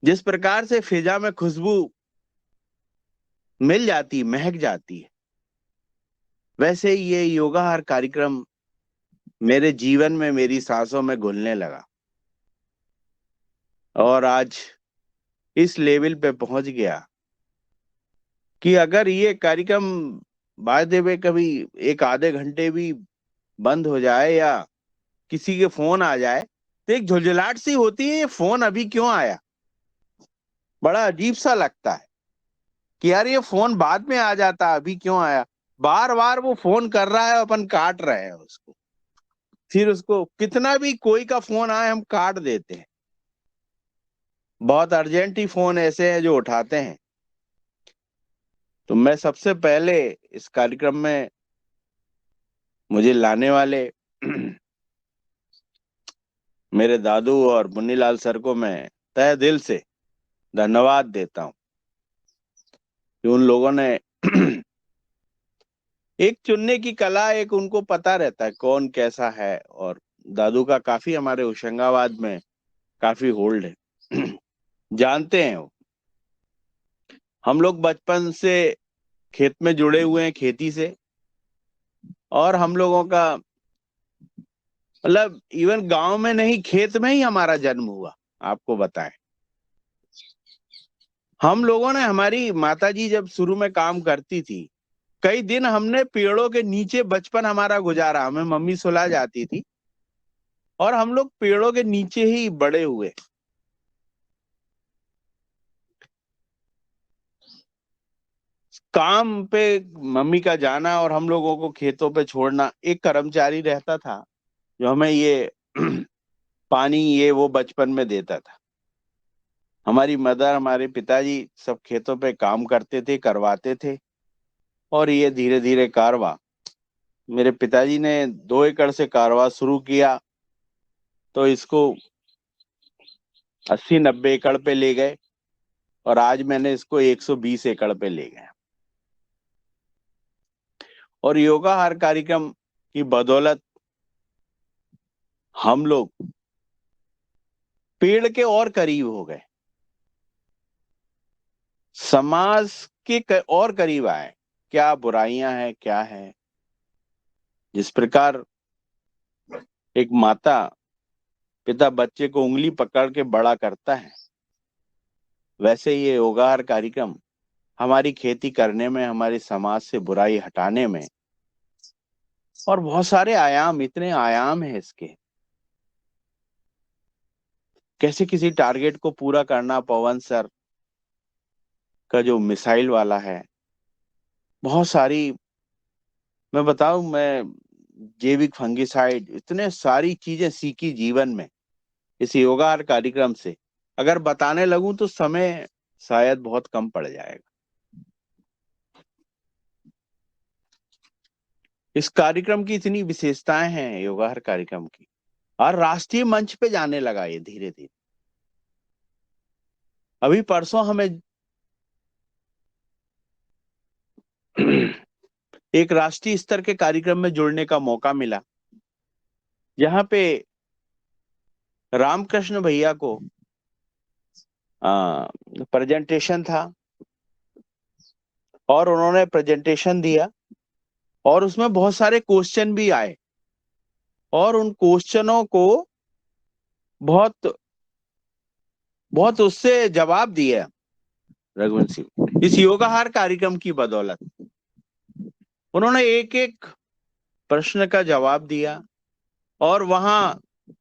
जिस प्रकार से फिजा में खुशबू मिल जाती, महक जाती है, वैसे ही ये योगाहार कार्यक्रम मेरे जीवन में, मेरी सांसों में घुलने लगा और आज इस लेवल पे पहुंच गया कि अगर ये कार्यक्रम बाय द वे कभी एक आधे घंटे भी बंद हो जाए या किसी के फोन आ जाए तो एक झुंझलाहट सी होती है, ये फोन अभी क्यों आया। बड़ा अजीब सा लगता है कि यार ये फोन बाद में आ जाता, अभी क्यों आया। बार बार वो फोन कर रहा है, अपन काट रहे हैं उसको, फिर उसको कितना भी कोई का फोन आए हम काट देते हैं। बहुत अर्जेंट ही फोन ऐसे हैं जो उठाते हैं। तो मैं सबसे पहले इस कार्यक्रम में मुझे लाने वाले मेरे दादू और मुन्नीलाल सर को मैं तहे दिल से धन्यवाद देता हूं कि उन लोगों ने एक चुनने की कला, एक उनको पता रहता है कौन कैसा है। और दादू का काफी हमारे होशंगाबाद में काफी होल्ड है। जानते हैं वो, हम लोग बचपन से खेत में जुड़े हुए हैं, खेती से। और हम लोगों का मतलब इवन गांव में नहीं, खेत में ही हमारा जन्म हुआ। आपको बताएं, हम लोगों ने, हमारी माताजी जब शुरू में काम करती थी, कई दिन हमने पेड़ों के नीचे बचपन हमारा गुजारा। हमें मम्मी सुला जाती थी और हम लोग पेड़ों के नीचे ही बड़े हुए। काम पे मम्मी का जाना और हम लोगों को खेतों पे छोड़ना, एक कर्मचारी रहता था जो हमें ये पानी ये वो बचपन में देता था। हमारी मदर, हमारे पिताजी सब खेतों पे काम करते थे, करवाते थे। और ये धीरे धीरे कारवा, मेरे पिताजी ने 2 एकड़ से कारवा शुरू किया तो इसको 80-90 एकड़ पे ले गए और आज मैंने इसको 120 एकड़ पे ले गए। और योगाहार कार्यक्रम की बदौलत हम लोग पेड़ के और करीब हो गए, समाज के और करीब आए। क्या बुराइयां हैं, क्या है। जिस प्रकार एक माता पिता बच्चे को उंगली पकड़ के बड़ा करता है, वैसे ये योगाहार कार्यक्रम हमारी खेती करने में, हमारे समाज से बुराई हटाने में, और बहुत सारे आयाम, इतने आयाम है इसके। कैसे किसी टारगेट को पूरा करना, पवन सर का जो मिसाइल वाला है, बहुत सारी, मैं बताऊं, मैं जैविक फंगिसाइड, इतने सारी चीजें सीखी जीवन में इस योगाहार कार्यक्रम से। अगर बताने लगूं तो समय शायद बहुत कम पड़ जाएगा। इस कार्यक्रम की इतनी विशेषताएं हैं योगाहार कार्यक्रम की, और राष्ट्रीय मंच पे जाने लगा ये धीरे धीरे। अभी परसों हमें एक राष्ट्रीय स्तर के कार्यक्रम में जुड़ने का मौका मिला, जहां पे रामकृष्ण भैया को प्रेजेंटेशन था और उन्होंने प्रेजेंटेशन दिया और उसमें बहुत सारे क्वेश्चन भी आए और उन क्वेश्चनों को बहुत बहुत उससे जवाब दिया रघुवंश सिंह। इस योगाहार कार्यक्रम की बदौलत उन्होंने एक एक प्रश्न का जवाब दिया। और वहां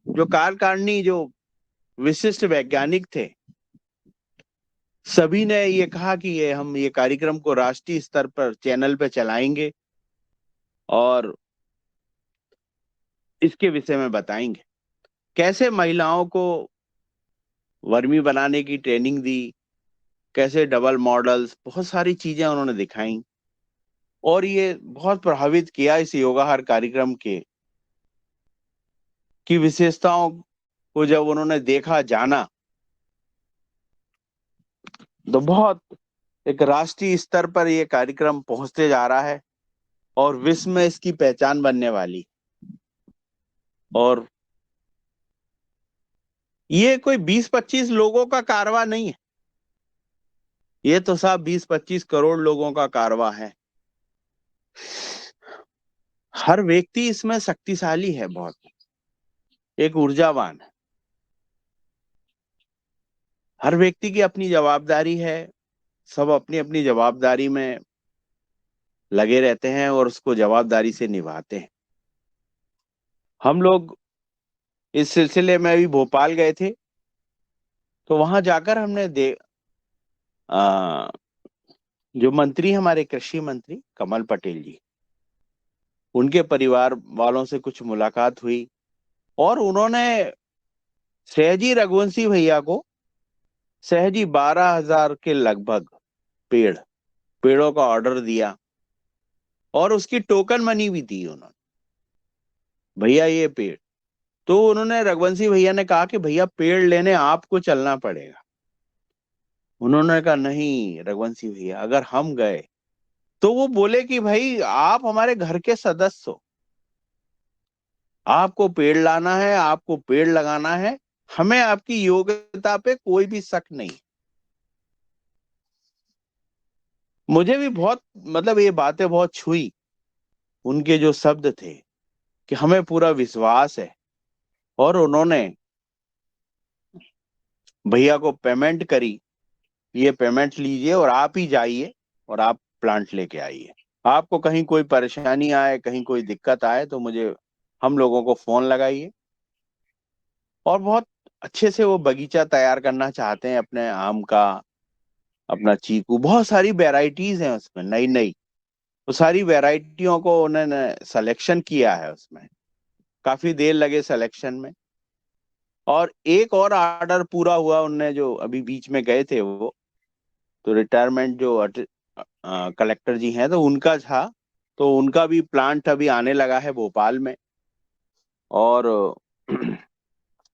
जो कार्यकारिणी, जो विशिष्ट वैज्ञानिक थे, सभी ने ये कहा कि ये हम ये कार्यक्रम को राष्ट्रीय स्तर पर चैनल पे चलाएंगे और इसके विषय में बताएंगे। कैसे महिलाओं को वर्मी बनाने की ट्रेनिंग दी, कैसे डबल मॉडल्स, बहुत सारी चीजें उन्होंने दिखाई। और ये बहुत प्रभावित किया इस योगाहार कार्यक्रम के की विशेषताओं को जब उन्होंने देखा, जाना, तो बहुत एक राष्ट्रीय स्तर पर ये कार्यक्रम पहुंचते जा रहा है और विश्व में इसकी पहचान बनने वाली। और ये कोई 20-25 लोगों का कारवां नहीं है, ये तो साहब 20-25 करोड़ लोगों का कारवां है। हर व्यक्ति इसमें शक्तिशाली है, बहुत एक ऊर्जावान है। हर व्यक्ति की अपनी जवाबदारी है, सब अपनी अपनी जवाबदारी में लगे रहते हैं और उसको जवाबदारी से निभाते हैं। हम लोग इस सिलसिले में अभी भोपाल गए थे, तो वहां जाकर हमने आ, जो मंत्री, हमारे कृषि मंत्री कमल पटेल जी, उनके परिवार वालों से कुछ मुलाकात हुई और उन्होंने सहजी रघुवंशी भैया को सहजी 12,000 के लगभग पेड़ों का ऑर्डर दिया और उसकी टोकन मनी भी दी उन्होंने, भैया ये पेड़। तो उन्होंने, रघुवंशी भैया ने कहा कि भैया पेड़ लेने आपको चलना पड़ेगा। उन्होंने कहा नहीं रघुवंशी भैया, अगर हम गए तो वो बोले कि भाई आप हमारे घर के सदस्य हो, आपको पेड़ लाना है, आपको पेड़ लगाना है, हमें आपकी योग्यता पे कोई भी शक नहीं। मुझे भी बहुत, मतलब ये बातें बहुत छुई, उनके जो शब्द थे कि हमें पूरा विश्वास है। और उन्होंने भैया को पेमेंट करी, ये पेमेंट लीजिए और आप ही जाइए और आप प्लांट लेके आइए। आपको कहीं कोई परेशानी आए, कहीं कोई दिक्कत आए तो मुझे, हम लोगों को फोन लगाइए। और बहुत अच्छे से वो बगीचा तैयार करना चाहते हैं अपने आम का, अपना चीकू, बहुत सारी वेराइटीज हैं उसमें नई नई। वो सारी वेराइटियों को उन्होंने सिलेक्शन किया है उसमें, काफी देर लगे सिलेक्शन में। और एक और ऑर्डर पूरा हुआ उनने, जो अभी बीच में गए थे वो, तो रिटायरमेंट जो कलेक्टर जी हैं तो उनका था, तो उनका भी प्लांट अभी आने लगा है भोपाल में। और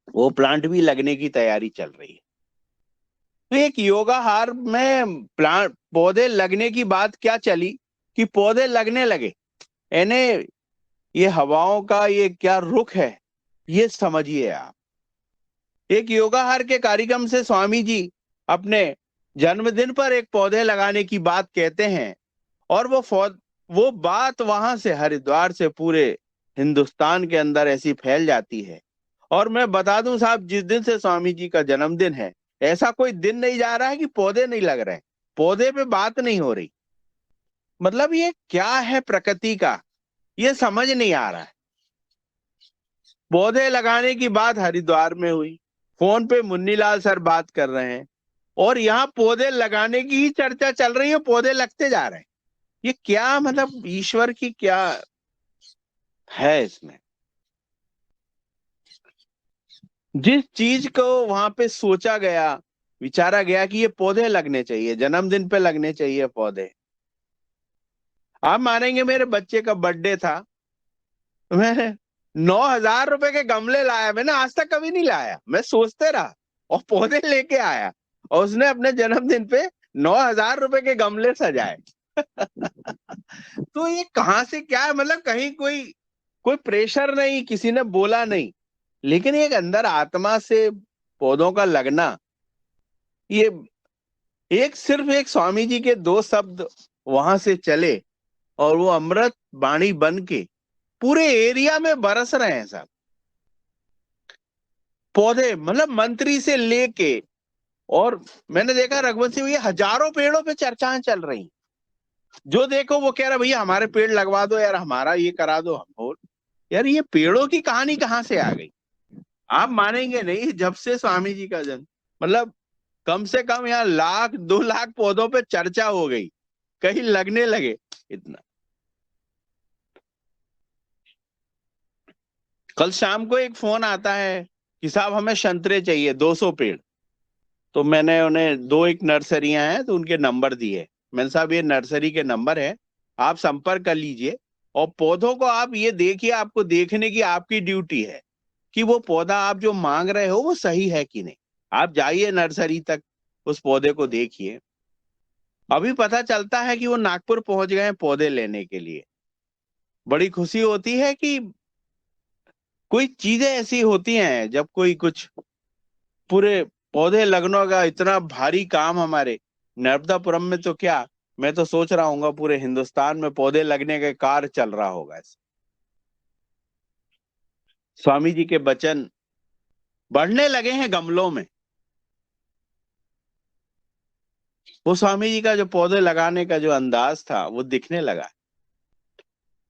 वो प्लांट भी लगने की तैयारी चल रही है। तो एक योगाहार में प्लांट पौधे लगने की बात क्या चली कि पौधे लगने लगे, यानी ये हवाओं का ये क्या रुख है, ये समझिए आप। एक योगाहार के कार्यक्रम से स्वामी जी अपने जन्मदिन पर एक पौधे लगाने की बात कहते हैं, और वो बात वहां से, हरिद्वार से, पूरे हिंदुस्तान के अंदर ऐसी फैल जाती है। और मैं बता दूं साहब, जिस दिन से स्वामी जी का जन्मदिन है, ऐसा कोई दिन नहीं जा रहा है कि पौधे नहीं लग रहे हैं, पौधे पे बात नहीं हो रही। मतलब ये क्या है प्रकृति का, ये समझ नहीं आ रहा है। पौधे लगाने की बात हरिद्वार में हुई, फोन पे मुन्नीलाल सर बात कर रहे हैं, और यहाँ पौधे लगाने की ही चर्चा चल रही है, पौधे लगते जा रहे हैं। ये क्या, मतलब ईश्वर की क्या है इसमें। जिस चीज को वहां पे सोचा गया, विचारा गया कि ये पौधे लगने चाहिए, जन्मदिन पे लगने चाहिए पौधे। आप मानेंगे, मेरे बच्चे का बर्थडे था, मैं 9,000 रुपए के गमले लाया, मैंने आज तक कभी नहीं लाया, मैं सोचते रहा और पौधे लेके आया, और उसने अपने जन्मदिन पे 9,000 रुपए के गमले सजाए। तो ये कहाँ से क्या है, मतलब कहीं कोई कोई प्रेशर नहीं, किसी ने बोला नहीं, लेकिन एक अंदर आत्मा से पौधों का लगना, ये एक सिर्फ एक स्वामी जी के दो शब्द वहां से चले और वो अमृत बाणी बन के पूरे एरिया में बरस रहे हैं साहब। पौधे, मतलब मंत्री से लेके, और मैंने देखा रघुवंशी भैया हजारों पेड़ों पे चर्चाएं चल रही, जो देखो वो कह रहा भैया हमारे पेड़ लगवा दो यार, हमारा ये करा दो, हम बोल यार ये पेड़ों की कहानी कहाँ से आ गई। आप मानेंगे नहीं, जब से स्वामी जी का जन्म, मतलब कम से कम यहाँ 1,00,000 2 लाख पौधों पे चर्चा हो गई, कहीं लगने लगे इतना। कल शाम को एक फोन आता है कि साहब हमें संतरे चाहिए 200 पेड़। तो मैंने उन्हें, दो एक नर्सरियां हैं तो उनके नंबर दिए, मैंने साहब ये नर्सरी के नंबर है, आप संपर्क कर लीजिए, और पौधों को आप ये देखिए, आपको देखने की आपकी ड्यूटी है कि वो पौधा आप जो मांग रहे हो वो सही है कि नहीं। आप जाइए नर्सरी तक, उस पौधे को देखिए। अभी पता चलता है कि वो नागपुर पहुंच गए हैं पौधे लेने के लिए। बड़ी खुशी होती है कि कोई चीजें ऐसी होती हैं, जब कोई कुछ पूरे पौधे लगने का इतना भारी काम हमारे नर्मदापुरम में, तो क्या मैं तो सोच रहा हूँ पूरे हिंदुस्तान में पौधे लगने का कार्य चल रहा होगा ऐसे। स्वामी जी के वचन बढ़ने लगे हैं गमलों में। वो स्वामी जी का जो पौधे लगाने का जो अंदाज था वो दिखने लगा।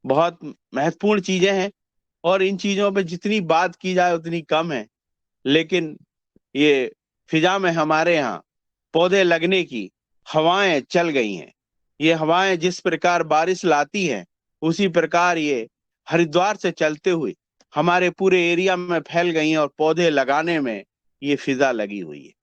बहुत महत्वपूर्ण चीजें हैं और इन चीजों पे जितनी बात की जाए उतनी कम है। लेकिन ये फिजा में हमारे यहाँ पौधे लगने की हवाएं चल गई हैं। ये हवाएं जिस प्रकार बारिश लाती हैं उसी प्रकार ये हरिद्वार से चलते हुए हमारे पूरे एरिया में फैल गई हैं और पौधे लगाने में ये फिजा लगी हुई है।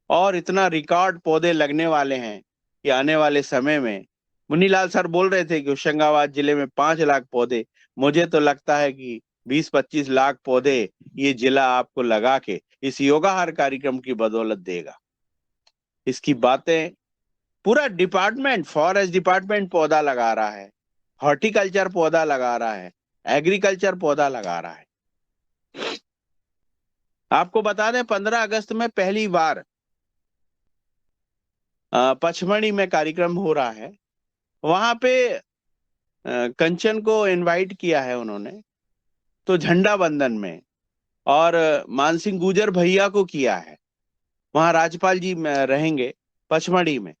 और इतना रिकॉर्ड पौधे लगने वाले हैं कि आने वाले समय में, मुन्नीलाल सर बोल रहे थे कि होशंगाबाद जिले में 5 लाख पौधे, मुझे तो लगता है कि 20-25 लाख पौधे ये जिला आपको लगा के इस योगाहार कार्यक्रम की बदौलत देगा। इसकी बातें पूरा डिपार्टमेंट, फॉरेस्ट डिपार्टमेंट पौधा लगा रहा है, हॉर्टिकल्चर पौधा लगा रहा है, एग्रीकल्चर पौधा लगा रहा है। आपको बता दें 15 अगस्त में पहली बार पचमढ़ी में कार्यक्रम हो रहा है। वहां पे कंचन को इनवाइट किया है उन्होंने, तो झंडा बंदन में, और मानसिंह गुजर भैया को किया है। वहां राज्यपाल जी रहेंगे पचमढ़ी में,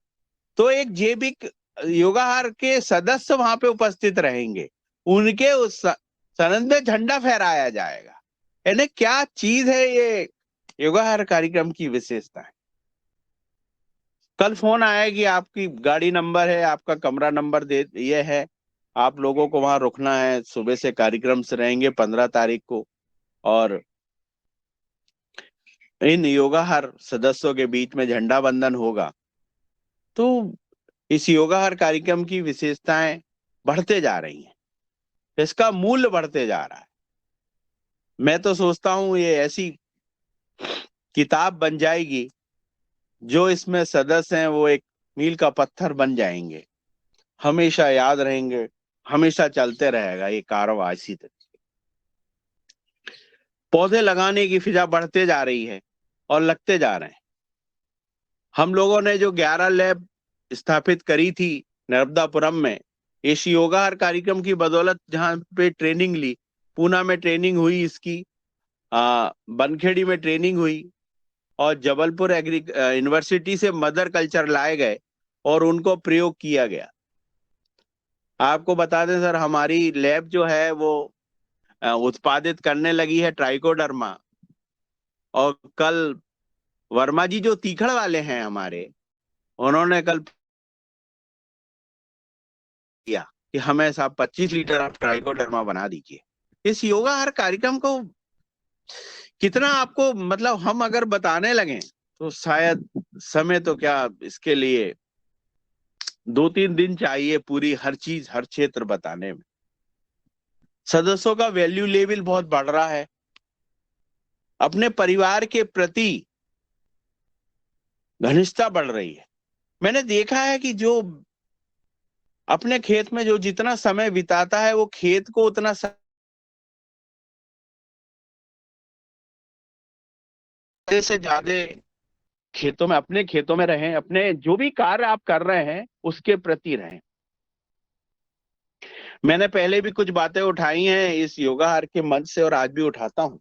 तो एक जैविक योगाहार के सदस्य वहां पे उपस्थित रहेंगे, उनके उस सनद में झंडा फहराया जाएगा। यानी क्या चीज है ये योगाहार कार्यक्रम की विशेषता है। कल फोन आया कि आपकी गाड़ी नंबर है, आपका कमरा नंबर दे ये है, आप लोगों को वहां रुकना है, सुबह से कार्यक्रम से रहेंगे 15 तारीख को, और इन योगाहार सदस्यों के बीच में झंडा बंदन होगा। तो इस योगाहार कार्यक्रम की विशेषताएं बढ़ते जा रही हैं, इसका मूल्य बढ़ते जा रहा है। मैं तो सोचता हूं ये ऐसी किताब बन जाएगी, जो इसमें सदस्य हैं वो एक मील का पत्थर बन जाएंगे, हमेशा याद रहेंगे, हमेशा चलते रहेगा ये कारवां इसी तरह। पौधे लगाने की फिजा बढ़ते जा रही है और लगते जा रहे हैं। हम लोगों ने जो 11 लैब स्थापित करी थी नर्मदापुरम में, इस योगाहार कार्यक्रम की बदौलत, जहां पे ट्रेनिंग ली, पूना में ट्रेनिंग हुई इसकी, बनखेड़ी में ट्रेनिंग हुई, और जबलपुर एग्री यूनिवर्सिटी से मदर कल्चर लाए गए और उनको प्रयोग किया गया। आपको बता दें सर, हमारी लैब जो है वो उत्पादित करने लगी है ट्राइकोडर्मा। और कल वर्मा जी जो तीखड़ वाले हैं हमारे, उन्होंने कल किया कि हमें साहब 25 लीटर आप ट्राइकोडर्मा बना दीजिए। इस योगाहार कार्यक्रम को कितना आपको, मतलब हम अगर बताने लगे तो शायद समय तो क्या, इसके लिए 2-3 दिन चाहिए पूरी हर चीज हर क्षेत्र बताने में। सदस्यों का वैल्यू लेवल बहुत बढ़ रहा है, अपने परिवार के प्रति घनिष्ठता बढ़ रही है। मैंने देखा है कि जो अपने खेत में जो जितना समय बिताता है, वो खेत को उतना से ज्यादा खेतों में, अपने खेतों में रहें, अपने जो भी कार्य आप कर रहे हैं उसके प्रति रहें। मैंने पहले भी कुछ बातें उठाई हैं इस योगाहार के मंच से और आज भी उठाता हूं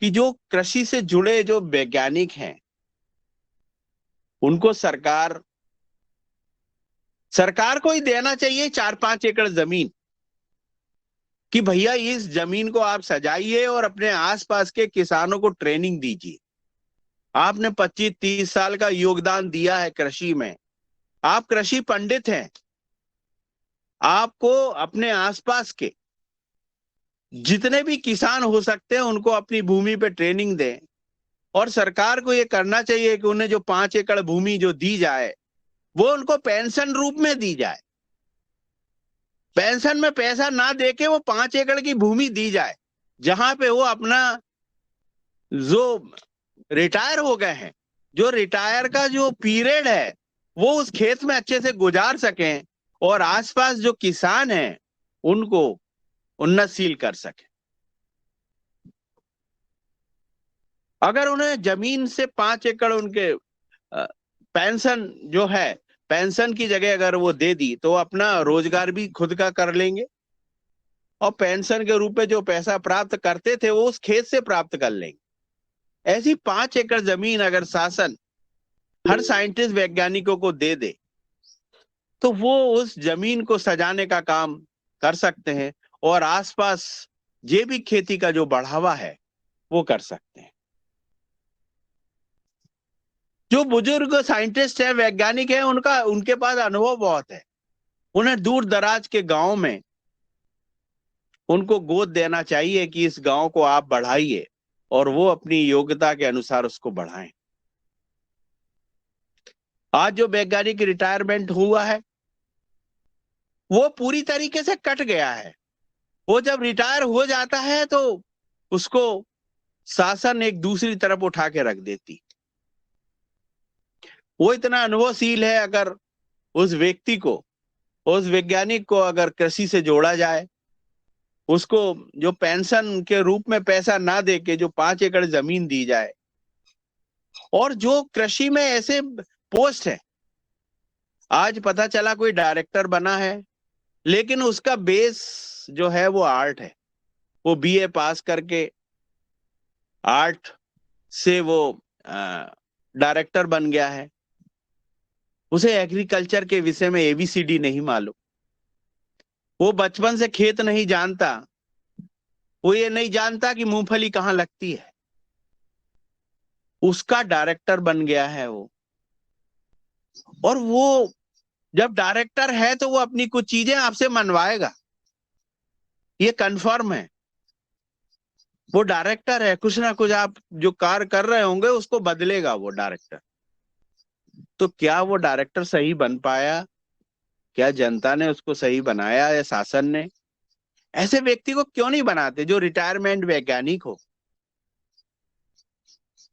कि जो कृषि से जुड़े जो वैज्ञानिक हैं, उनको सरकार को ही देना चाहिए 4-5 एकड़ जमीन, कि भैया इस जमीन को आप सजाइए और अपने आसपास के किसानों को ट्रेनिंग दीजिए। आपने 25-30 साल का योगदान दिया है कृषि में, आप कृषि पंडित हैं, आपको अपने आसपास के जितने भी किसान हो सकते हैं उनको अपनी भूमि पे ट्रेनिंग दें। और सरकार को ये करना चाहिए कि उन्हें जो 5 एकड़ भूमि जो दी जाए, वो उनको पेंशन रूप में दी जाए। पेंशन में पैसा ना देके वो 5 एकड़ की भूमि दी जाए, जहां पे वो अपना जो रिटायर हो गए हैं, जो रिटायर का जो पीरियड है, वो उस खेत में अच्छे से गुजार सकें और आसपास जो किसान हैं उनको उन्नतशील कर सके। अगर उन्हें जमीन से 5 एकड़ उनके पेंशन जो है, पेंशन की जगह अगर वो दे दी तो अपना रोजगार भी खुद का कर लेंगे, और पेंशन के रूप में जो पैसा प्राप्त करते थे वो उस खेत से प्राप्त कर लेंगे। ऐसी 5 एकड़ जमीन अगर शासन हर साइंटिस्ट वैज्ञानिकों को दे दे तो वो उस जमीन को सजाने का काम कर सकते हैं, और आसपास जैविक खेती का जो बढ़ावा है वो कर सकते हैं। जो बुजुर्ग साइंटिस्ट है, वैज्ञानिक है, उनके पास अनुभव बहुत है। उन्हें दूर दराज के गांव में उनको गोद देना चाहिए कि इस गांव को आप बढ़ाइए, और वो अपनी योग्यता के अनुसार उसको बढ़ाएं। आज जो वैज्ञानिक रिटायरमेंट हुआ है वो पूरी तरीके से कट गया है। वो जब रिटायर हो जाता है तो उसको शासन एक दूसरी तरफ उठा के रख देती। वो इतना अनुभवशील है, अगर उस व्यक्ति को, उस वैज्ञानिक को अगर कृषि से जोड़ा जाए, उसको जो पेंशन के रूप में पैसा ना दे के जो 5 एकड़ जमीन दी जाए, और जो कृषि में ऐसे पोस्ट है, आज पता चला कोई डायरेक्टर बना है लेकिन उसका बेस जो है वो आर्ट है। वो बीए पास करके आर्ट से वो डायरेक्टर बन गया है। उसे एग्रीकल्चर के विषय में एबीसीडी नहीं मालूम, वो बचपन से खेत नहीं जानता, वो ये नहीं जानता कि मूंगफली कहाँ लगती है, उसका डायरेक्टर बन गया है वो। और वो जब डायरेक्टर है तो वो अपनी कुछ चीजें आपसे मनवाएगा, ये कंफर्म है। वो डायरेक्टर है, कुछ ना कुछ आप जो कार्य कर रहे होंगे उसको बदलेगा वो डायरेक्टर। तो क्या वो डायरेक्टर सही बन पाया? क्या जनता ने उसको सही बनाया या शासन ने? ऐसे व्यक्ति को क्यों नहीं बनाते जो रिटायरमेंट वैज्ञानिक हो,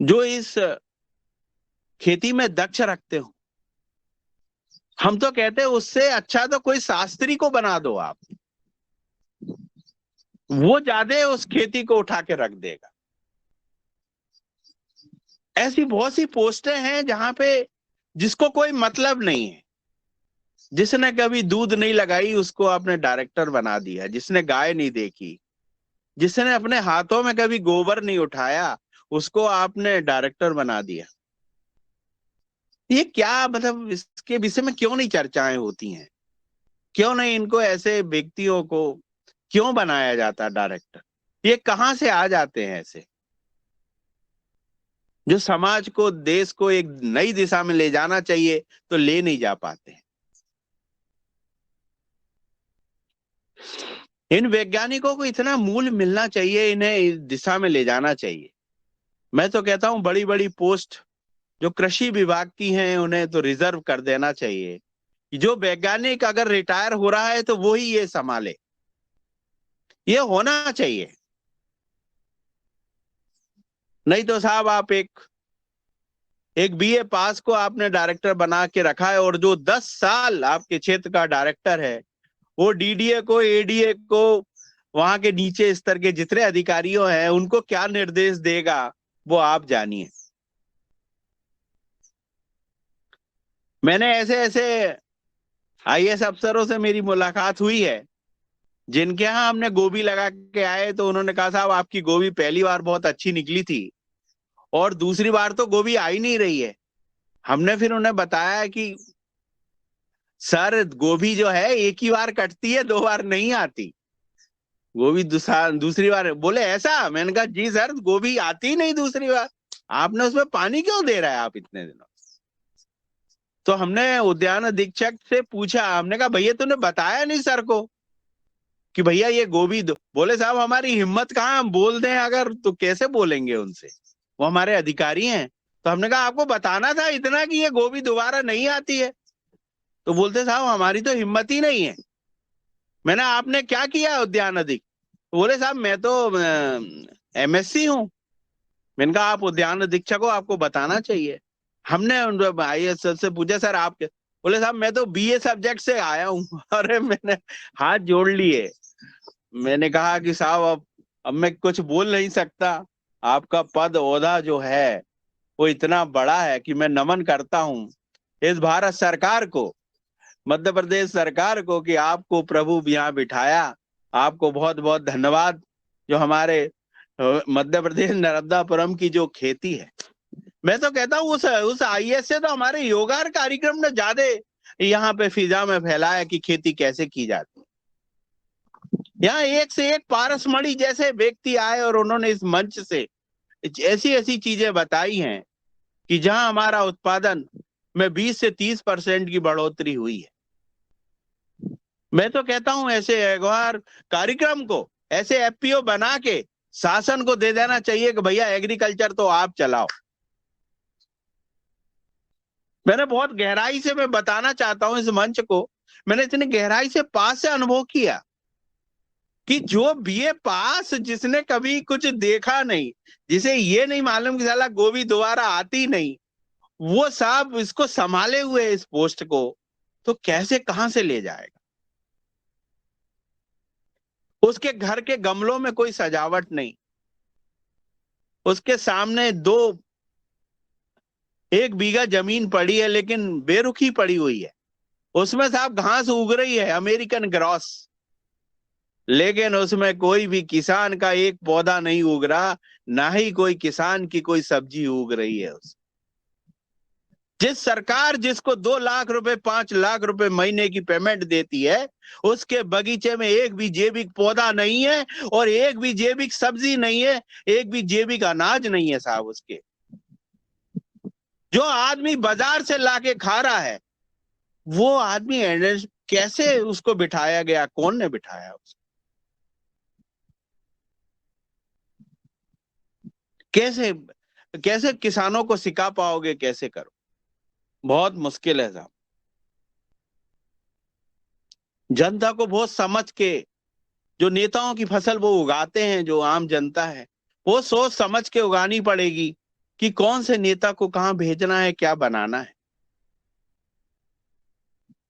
जो इस खेती में दक्ष रखते हो? हम तो कहते हैं उससे अच्छा तो कोई शास्त्री को बना दो आप, वो ज्यादा उस खेती को उठा के रख देगा। ऐसी बहुत सी पोस्टें हैं जहां पे जिसको कोई मतलब नहीं है। जिसने कभी दूध नहीं लगाई उसको आपने डायरेक्टर बना दिया, जिसने गाय नहीं देखी, जिसने अपने हाथों में कभी गोबर नहीं उठाया, उसको आपने डायरेक्टर बना दिया। ये क्या मतलब, इसके विषय में क्यों नहीं चर्चाएं होती हैं? क्यों नहीं इनको, ऐसे व्यक्तियों को क्यों बनाया जाता डायरेक्टर? ये कहां से आ जाते हैं ऐसे, जो समाज को, देश को एक नई दिशा में ले जाना चाहिए तो ले नहीं जा पाते हैं। इन वैज्ञानिकों को इतना मूल्य मिलना चाहिए, इन्हें इस दिशा में ले जाना चाहिए। मैं तो कहता हूं बड़ी बड़ी पोस्ट जो कृषि विभाग की हैं उन्हें तो रिजर्व कर देना चाहिए। जो वैज्ञानिक अगर रिटायर हो रहा है तो वो ही ये संभाले, ये होना चाहिए। नहीं तो साहब आप एक बीए पास को आपने डायरेक्टर बना के रखा है, और जो 10 साल आपके क्षेत्र का डायरेक्टर है वो डीडीए को, एडीए को, वहां के नीचे स्तर के जितने अधिकारियों हैं उनको क्या निर्देश देगा वो आप जानिए। मैंने ऐसे ऐसे आईएएस अफसरों से मेरी मुलाकात हुई है जिनके यहाँ हमने गोभी लगा के आए तो उन्होंने कहा साहब आपकी गोभी पहली बार बहुत अच्छी निकली थी और दूसरी बार तो गोभी आ ही नहीं रही है। हमने फिर उन्हें बताया कि सर गोभी जो है एक ही बार कटती है, 2 बार नहीं आती गोभी। दूसरी बार बोले ऐसा? मैंने कहा जी सर गोभी आती ही नहीं दूसरी बार, आपने उसमें पानी क्यों दे रहा है आप इतने दिनों? तो हमने उद्यान अधीक्षक से पूछा, हमने कहा भैया तूने बताया नहीं सर को कि भैया ये गोभी दो? बोले साहब हमारी हिम्मत कहाँ, हम बोल दें अगर तो कैसे बोलेंगे उनसे, वो हमारे अधिकारी हैं। तो हमने कहा आपको बताना था इतना कि ये गोभी दोबारा नहीं आती है। तो बोलते साहब हमारी तो हिम्मत ही नहीं है। मैंने आपने क्या किया उद्यान अधीक्षक? बोले साहब मैं तो एमएससी हूँ। मैंने कहा आप उद्यान अधीक्षक हो, आपको बताना चाहिए। हमने आईएएस सर से पूछा सर आप क्या? बोले साहब मैं तो बीए सब्जेक्ट से आया हूँ। अरे मैंने हाथ जोड़ लिए। मैंने कहा कि साहब अब मैं कुछ बोल नहीं सकता, आपका पद ओहदा जो है वो इतना बड़ा है कि मैं नमन करता हूं इस भारत सरकार को, मध्य प्रदेश सरकार को, कि आपको प्रभु यहाँ बिठाया। आपको बहुत बहुत धन्यवाद। जो हमारे मध्य प्रदेश नर्मदापुरम की जो खेती है, मैं तो कहता हूँ उस आईएएस से तो हमारे योगा कार्यक्रम ने ज्यादा यहाँ पे फिजा में फैलाया कि खेती कैसे की जाती है। यहाँ एक से एक पारसमणि जैसे व्यक्ति आए और उन्होंने इस मंच से ऐसी ऐसी चीजें बताई हैं कि जहां हमारा उत्पादन में 20 से 30% की बढ़ोतरी हुई है। मैं तो कहता हूं ऐसे अगवार कार्यक्रम को, ऐसे एफपीओ बना के शासन को दे देना चाहिए कि भैया एग्रीकल्चर तो आप चलाओ। मैंने बहुत गहराई से, मैं बताना चाहता हूं इस मंच को, मैंने इतनी गहराई से पास से अनुभव किया कि जो बीए पास, जिसने कभी कुछ देखा नहीं, जिसे ये नहीं मालूम कि साला गोभी दोबारा आती नहीं, वो साहब इसको संभाले हुए इस पोस्ट को, तो कैसे कहां से ले जाएगा। उसके घर के गमलों में कोई सजावट नहीं, उसके सामने 1 बीघा जमीन पड़ी है लेकिन बेरुखी पड़ी हुई है, उसमें साहब घास उग रही है, अमेरिकन ग्रॉस, लेकिन उसमें कोई भी किसान का एक पौधा नहीं उग रहा, ना ही कोई किसान की कोई सब्जी उग रही है। जिस सरकार जिसको 2 लाख रुपए 5 लाख रुपए महीने की पेमेंट देती है, उसके बगीचे में एक भी जैविक पौधा नहीं है और एक भी जैविक सब्जी नहीं है, एक भी जैविक अनाज नहीं है साहब उसके। जो आदमी बाजार से लाके खा रहा है, वो आदमी कैसे उसको बिठाया गया, कौन ने बिठाया उसको? कैसे कैसे किसानों को सिखा पाओगे, कैसे करो? बहुत मुश्किल है साहब। जनता को बहुत समझ के, जो नेताओं की फसल वो उगाते हैं, जो आम जनता है, वो सोच समझ के उगानी पड़ेगी कि कौन से नेता को कहां भेजना है, क्या बनाना है।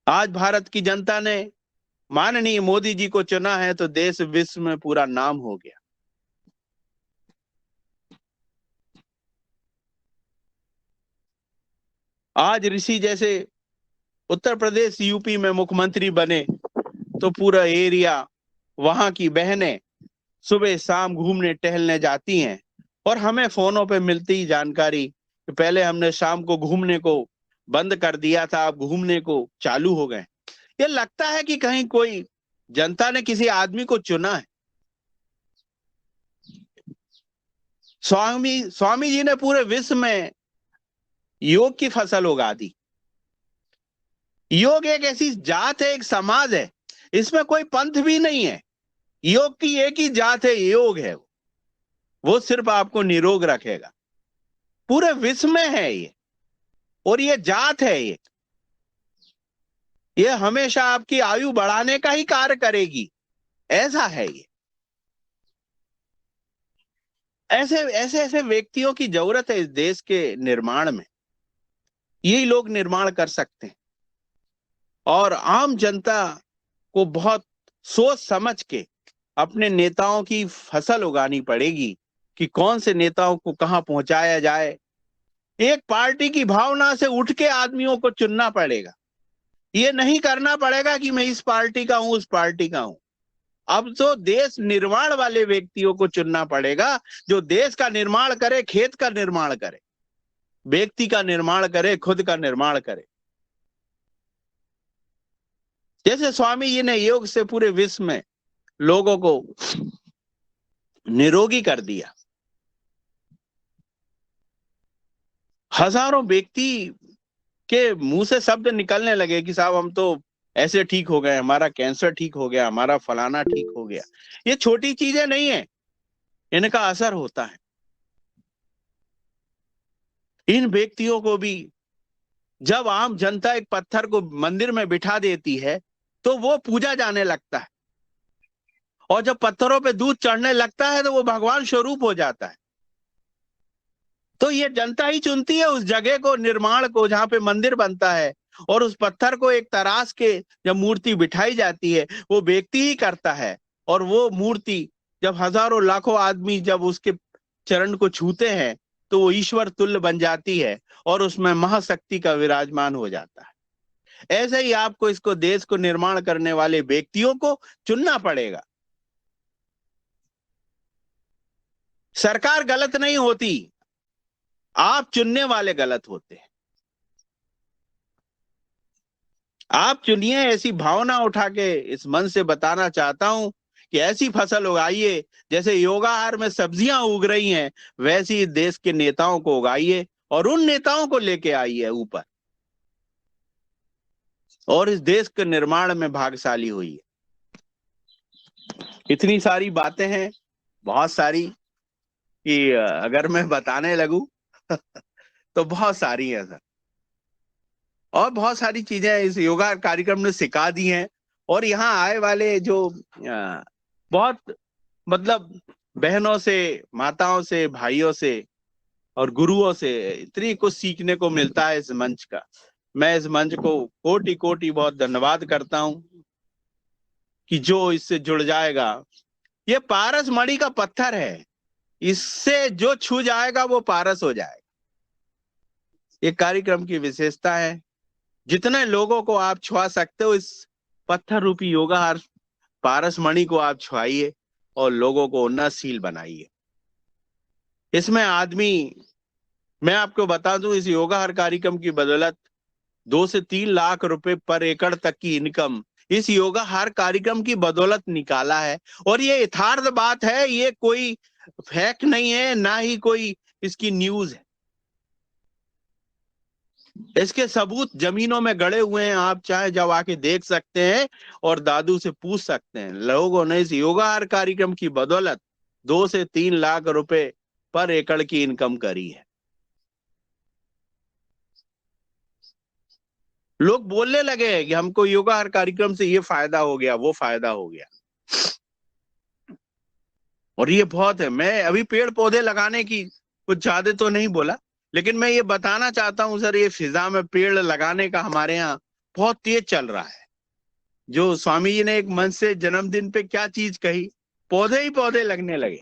आज भारत की जनता ने माननीय मोदी जी को चुना है तो देश विश्व में पूरा नाम हो गया। आज ऋषि जैसे उत्तर प्रदेश यूपी में मुख्यमंत्री बने तो पूरा एरिया, वहां की बहनें सुबह शाम घूमने टहलने जाती हैं और हमें फोनों पे मिलती ही जानकारी कि पहले हमने शाम को घूमने को बंद कर दिया था, अब घूमने को चालू हो गए। ये लगता है कि कहीं कोई जनता ने किसी आदमी को चुना है। स्वामी स्वामी जी ने पूरे विश्व में योग की फसल उगा दी। योग एक ऐसी जात है, एक समाज है, इसमें कोई पंथ भी नहीं है। योग की एक ही जात है, योग है। वो सिर्फ आपको निरोग रखेगा। पूरे विश्व में है ये, और ये जात है, ये हमेशा आपकी आयु बढ़ाने का ही कार्य करेगी, ऐसा है ये। ऐसे ऐसे ऐसे व्यक्तियों की जरूरत है इस देश के निर्माण में। यही लोग निर्माण कर सकते हैं और आम जनता को बहुत सोच समझ के अपने नेताओं की फसल उगानी पड़ेगी कि कौन से नेताओं को कहां पहुंचाया जाए। एक पार्टी की भावना से उठ के आदमियों को चुनना पड़ेगा। ये नहीं करना पड़ेगा कि मैं इस पार्टी का हूं, उस पार्टी का हूं। अब तो देश निर्माण वाले व्यक्तियों को चुनना पड़ेगा, जो देश का निर्माण करे, खेत का निर्माण करे, व्यक्ति का निर्माण करे, खुद का निर्माण करे। जैसे स्वामी जी ने योग से पूरे विश्व में लोगों को निरोगी कर दिया। हजारों व्यक्ति के मुंह से शब्द निकलने लगे कि साहब हम तो ऐसे ठीक हो गए, हमारा कैंसर ठीक हो गया, हमारा फलाना ठीक हो गया। ये छोटी चीजें नहीं है, इनका असर होता है। इन व्यक्तियों को भी जब आम जनता एक पत्थर को मंदिर में बिठा देती है तो वो पूजा जाने लगता है, और जब पत्थरों पे दूध चढ़ने लगता है तो वो भगवान स्वरूप हो जाता है। तो ये जनता ही चुनती है उस जगह को, निर्माण को, जहां पे मंदिर बनता है, और उस पत्थर को एक तराश के जब मूर्ति बिठाई जाती है वो व्यक्ति ही करता है। और वो मूर्ति जब हजारों लाखों आदमी जब उसके चरण को छूते हैं तो वो ईश्वर तुल्य बन जाती है और उसमें महाशक्ति का विराजमान हो जाता है। ऐसे ही आपको इसको देश को निर्माण करने वाले व्यक्तियों को चुनना पड़ेगा। सरकार गलत नहीं होती, आप चुनने वाले गलत होते हैं। आप चुनिए। ऐसी भावना उठा के इस मन से बताना चाहता हूं कि ऐसी फसल उगाइए, जैसे योगाहार में सब्जियां उग रही हैं, वैसी देश के नेताओं को उगाइए और उन नेताओं को लेके आइए ऊपर, और इस देश के निर्माण में भागशाली हुई। इतनी सारी बातें हैं, बहुत सारी, कि अगर मैं बताने लगूं तो बहुत सारी है सर। और बहुत सारी चीजें इस योगा कार्यक्रम ने सिखा दी हैं। और यहाँ आए वाले जो बहुत मतलब बहनों से, माताओं से, भाइयों से और गुरुओं से इतनी कुछ सीखने को मिलता है इस मंच का। मैं इस मंच को कोटि कोटि बहुत धन्यवाद करता हूं कि जो इससे जुड़ जाएगा, ये पारस मणि का पत्थर है, इससे जो छू जाएगा वो पारस हो जाएगा। ये कार्यक्रम की विशेषता है। जितने लोगों को आप छुआ सकते हो, इस पत्थर रूपी योगाहार पारस मणि को आप छुआइए और लोगों को उन्नतशील बनाइए। इसमें आदमी, मैं आपको बता दूं, इस योगाहार कार्यक्रम की बदौलत 2 से 3 लाख रुपए पर एकड़ तक की इनकम इस योगाहार कार्यक्रम की बदौलत निकाला है। और ये यथार्थ बात है, ये कोई फैक्ट नहीं है, ना ही कोई इसकी न्यूज है। इसके सबूत जमीनों में गड़े हुए हैं, आप चाहे जब आके देख सकते हैं और दादू से पूछ सकते हैं। लोगों ने इस योगाहार कार्यक्रम की बदौलत 2 से 3 लाख रुपए पर एकड़ की इनकम करी है। लोग बोलने लगे हैं कि हमको योगाहार कार्यक्रम से ये फायदा हो गया, वो फायदा हो गया, और ये बहुत है। मैं अभी पेड़ पौधे लगाने की कुछ ज्यादा तो नहीं बोला, लेकिन मैं ये बताना चाहता हूं सर, ये फिजा में पेड़ लगाने का हमारे यहाँ बहुत तेज चल रहा है। जो स्वामी जी ने एक मंच से जन्मदिन पे क्या चीज कही, पौधे ही पौधे लगने लगे।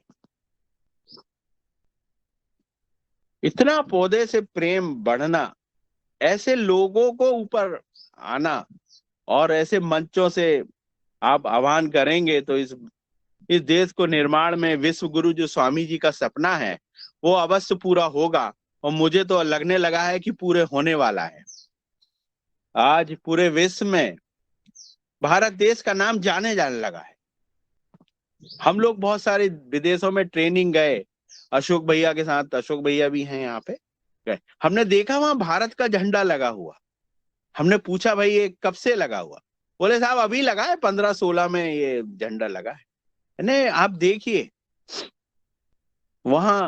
इतना पौधे से प्रेम बढ़ना, ऐसे लोगों को ऊपर आना, और ऐसे मंचों से आप आह्वान करेंगे तो इस देश को निर्माण में विश्व गुरु जो स्वामी जी का सपना है वो अवश्य पूरा होगा। और मुझे तो लगने लगा है कि पूरे होने वाला है। आज पूरे विश्व में भारत देश का नाम जाने जाने लगा है। हम लोग बहुत सारे विदेशों में ट्रेनिंग गए, अशोक भैया के साथ, अशोक भैया भी हैं यहाँ पे, गए। हमने देखा वहां भारत का झंडा लगा हुआ। हमने पूछा भाई ये कब से लगा हुआ? बोले साहब अभी लगा है, 15-16 में ये झंडा लगा है। नहीं, आप देखिए वहां।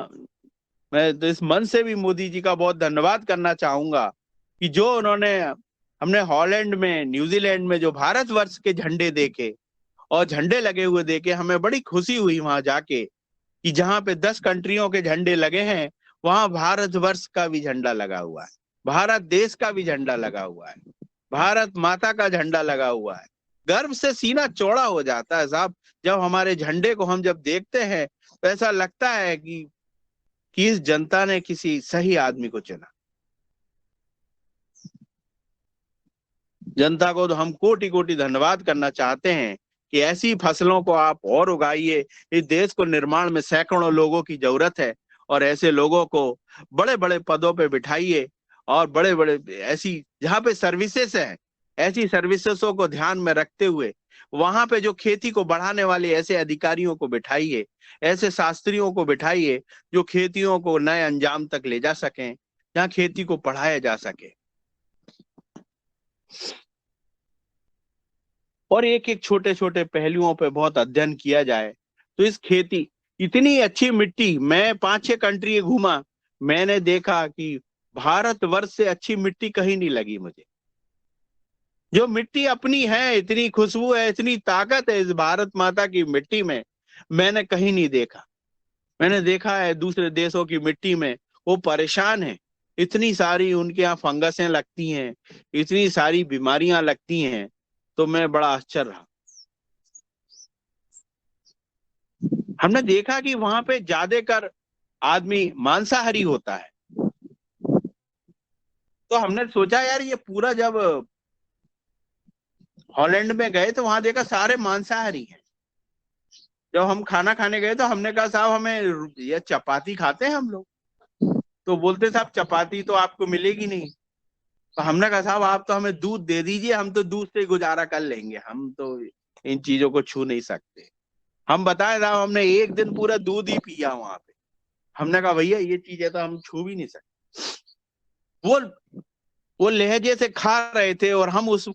मैं तो इस मन से भी मोदी जी का बहुत धन्यवाद करना चाहूंगा कि जो उन्होंने, हमने हॉलैंड में, न्यूजीलैंड में जो भारतवर्ष के झंडे देखे और झंडे लगे हुए देखे, हमें बड़ी खुशी हुई वहां जाके कि जहां पे 10 कंट्रियों के झंडे लगे हैं, वहां भारतवर्ष का भी झंडा लगा हुआ है, भारत देश का भी झंडा लगा हुआ है, भारत माता का झंडा लगा हुआ है। गर्व से सीना चौड़ा हो जाता है साहब। जब हमारे झंडे को हम जब देखते हैं तो ऐसा लगता है कि इस जनता ने किसी सही आदमी को चुना। जनता को तो हम कोटि कोटि धन्यवाद करना चाहते हैं कि ऐसी फसलों को आप और उगाइए। इस देश को निर्माण में सैकड़ों लोगों की जरूरत है, और ऐसे लोगों को बड़े बड़े पदों पे बिठाइए, और बड़े बड़े ऐसी जहाँ पे सर्विसेज है, ऐसी सर्विसेसों को ध्यान में रखते हुए वहां पे जो खेती को बढ़ाने वाले ऐसे अधिकारियों को बिठाइए, ऐसे शास्त्रियों को बिठाइए जो खेतियों को नए अंजाम तक ले जा सकें, जहाँ खेती को पढ़ाया जा सके। और एक एक छोटे छोटे पहलुओं पे बहुत अध्ययन किया जाए तो इस खेती, इतनी अच्छी मिट्टी, मैं 5-6 कंट्री घूमा, मैंने देखा कि भारतवर्ष से अच्छी मिट्टी कहीं नहीं लगी मुझे। जो मिट्टी अपनी है, इतनी खुशबू है, इतनी ताकत है इस भारत माता की मिट्टी में, मैंने कहीं नहीं देखा। मैंने देखा है दूसरे देशों की मिट्टी में वो परेशान है, इतनी सारी उनके यहाँ फंगसें लगती हैं, इतनी सारी बीमारियां लगती हैं, तो मैं बड़ा आश्चर्य रहा। हमने देखा कि वहां पे ज्यादा कर आदमी मांसाहारी होता है। तो हमने सोचा यार ये पूरा, जब हॉलैंड में गए तो वहां देखा सारे मांसाहारी हैं। जब हम खाना खाने गए तो हमने कहा साहब हमें ये चपाती खाते हैं हम लोग। तो बोलते साहब चपाती तो आपको मिलेगी नहीं। तो हमने कहा साहब आप तो हमें दूध दे दीजिए, हम तो दूध से गुजारा कर लेंगे, हम तो इन चीजों को छू नहीं सकते। हम बताए साहब हमने एक दिन पूरा दूध ही पिया वहां पे। हमने कहा भैया ये चीजें तो हम छू भी नहीं सकते। वो वो लहजे से खा रहे थे और हम उस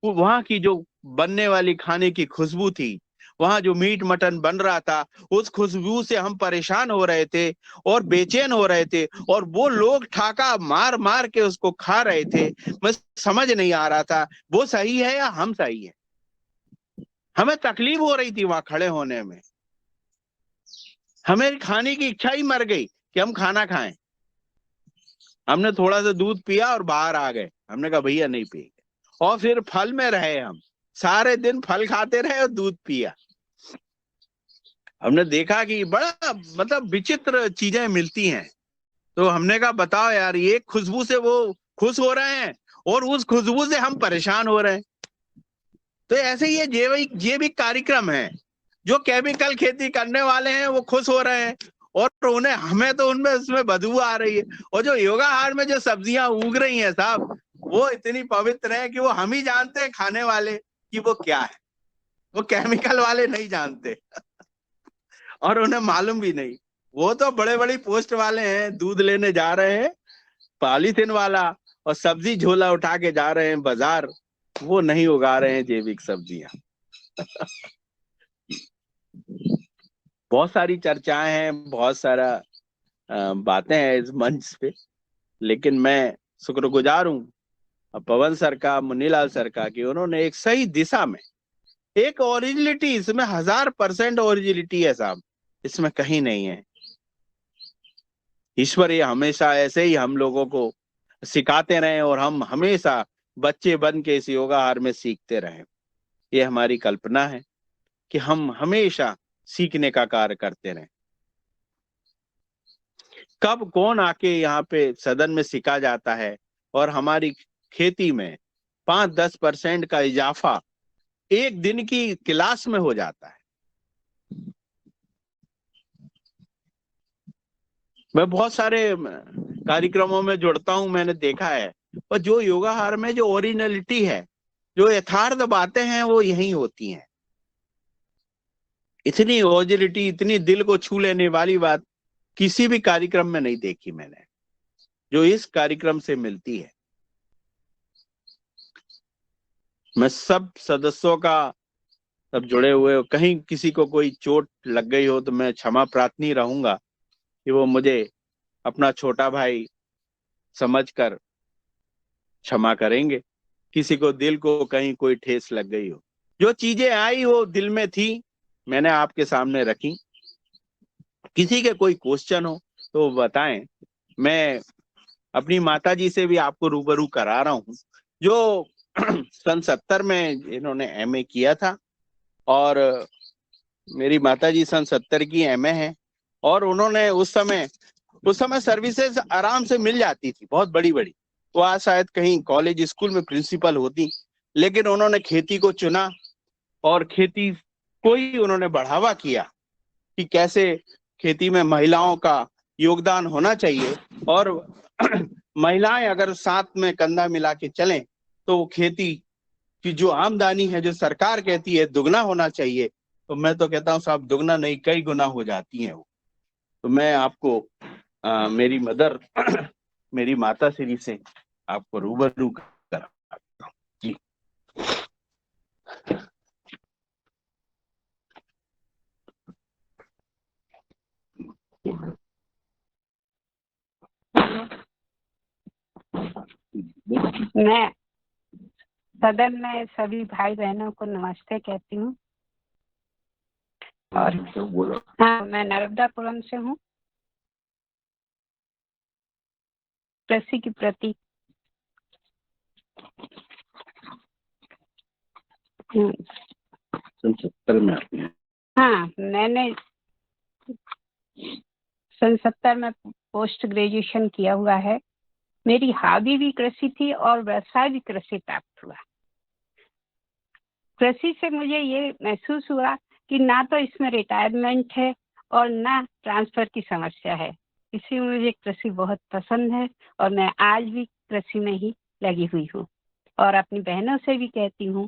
वहां की जो बनने वाली खाने की खुशबू थी, वहां जो मीट मटन बन रहा था, उस खुशबू से हम परेशान हो रहे थे और बेचैन हो रहे थे। और वो लोग ठाका मार मार के उसको खा रहे थे। मैं समझ नहीं आ रहा था वो सही है या हम सही है। हमें तकलीफ हो रही थी वहां खड़े होने में। हमें खाने की इच्छा ही मर गई कि हम खाना खाएं। हमने थोड़ा सा दूध पिया और बाहर आ गए। हमने कहा भैया नहीं पिएंगे। और फिर फल में रहे, हम सारे दिन फल खाते रहे और दूध पिया। हमने देखा कि बड़ा मतलब विचित्र चीजें मिलती हैं। तो हमने कहा बताओ यार, ये खुशबू से वो खुश हो रहे हैं और उस खुशबू से हम परेशान हो रहे हैं। तो ऐसे ये जैविक कार्यक्रम है। जो केमिकल खेती करने वाले हैं वो खुश हो रहे हैं और उन्हें हमें तो उनमें उसमें बदबू आ रही है। और जो योगाहार में जो सब्जियां उग रही हैं साहब, वो इतनी पवित्र है कि वो हम ही जानते हैं खाने वाले कि वो क्या है। वो केमिकल वाले नहीं जानते और उन्हें मालूम भी नहीं। वो तो बड़े बड़ी पोस्ट वाले हैं, दूध लेने जा रहे हैं पॉलीथिन वाला और सब्जी झोला उठा के जा रहे हैं बाजार। वो नहीं उगा रहे हैं जैविक सब्जियां। बहुत सारी चर्चाएं हैं, बहुत सारा बातें हैं इस मंच पे। लेकिन मैं शुक्रगुजार हूँ पवन सर का, मुन्नीलाल सर का, कि उन्होंने एक सही दिशा में एक ओरिजिनलिटी, इसमें 1000% ओरिजिनलिटी है साहब, इसमें कहीं नहीं है। ईश्वर ये हमेशा ऐसे ही हम लोगों को सिखाते रहे और हम हमेशा बच्चे बन के इस योगाहार में सीखते रहे। ये हमारी कल्पना है कि हम हमेशा सीखने का कार्य करते रहें। कब कौन आके यहाँ पे सदन में सिखा जाता है और हमारी खेती में 5-10% का इजाफा एक दिन की क्लास में हो जाता है। मैं बहुत सारे कार्यक्रमों में जुड़ता हूं, मैंने देखा है। और जो योगाहार में जो ओरिजिनलिटी है, जो यथार्थ बातें हैं, वो यही होती हैं। इतनी ओरिजिनलिटी, इतनी दिल को छू लेने वाली बात किसी भी कार्यक्रम में नहीं देखी मैंने, जो इस कार्यक्रम से मिलती है। मैं सब सदस्यों का, सब जुड़े हुए हो, कहीं किसी को कोई चोट लग गई हो तो मैं क्षमा प्रार्थी रहूंगा कि वो मुझे अपना छोटा भाई समझकर क्षमा करेंगे। किसी को दिल को कहीं कोई ठेस लग गई हो, जो चीजें आई वो दिल में थी, मैंने आपके सामने रखी। किसी के कोई क्वेश्चन हो तो बताएं। मैं अपनी माता जी से भी आपको रूबरू करा रहा हूँ, जो सन 70 में इन्होंने एमए किया था। और मेरी माता जी सन 70 की एमए है। और उन्होंने उस समय सर्विसेज आराम से मिल जाती थी, बहुत बड़ी बड़ी। वो आज शायद कहीं कॉलेज स्कूल में प्रिंसिपल होती। लेकिन उन्होंने खेती को चुना और खेती को ही उन्होंने बढ़ावा किया कि कैसे खेती में महिलाओं का योगदान होना चाहिए। और महिलाएं अगर साथ में कंधा मिला के चलें तो खेती की जो आमदनी है, जो सरकार कहती है दुगना होना चाहिए, तो मैं तो कहता हूँ साहब दुगना नहीं कई गुना हो जाती है वो। तो मैं आपको मेरी मदर मेरी माता श्री से आपको रूबरू कराता हूं जी। मैं सदन में सभी भाई बहनों को नमस्ते कहती हूँ। और हाँ, मैं नर्मदापुरम से हूँ, कृषि के प्रति। 70 में आती हैं। हाँ, मैंने सन 70 में पोस्ट ग्रेजुएशन किया हुआ है। मेरी हॉबी भी कृषि थी और व्यवसाय भी कृषि प्राप्त हुआ। कृषि से मुझे ये महसूस हुआ कि ना तो इसमें रिटायरमेंट है और ना ट्रांसफर की समस्या है। इसलिए मुझे कृषि बहुत पसंद है और मैं आज भी कृषि में ही लगी हुई हूँ और अपनी बहनों से भी कहती हूँ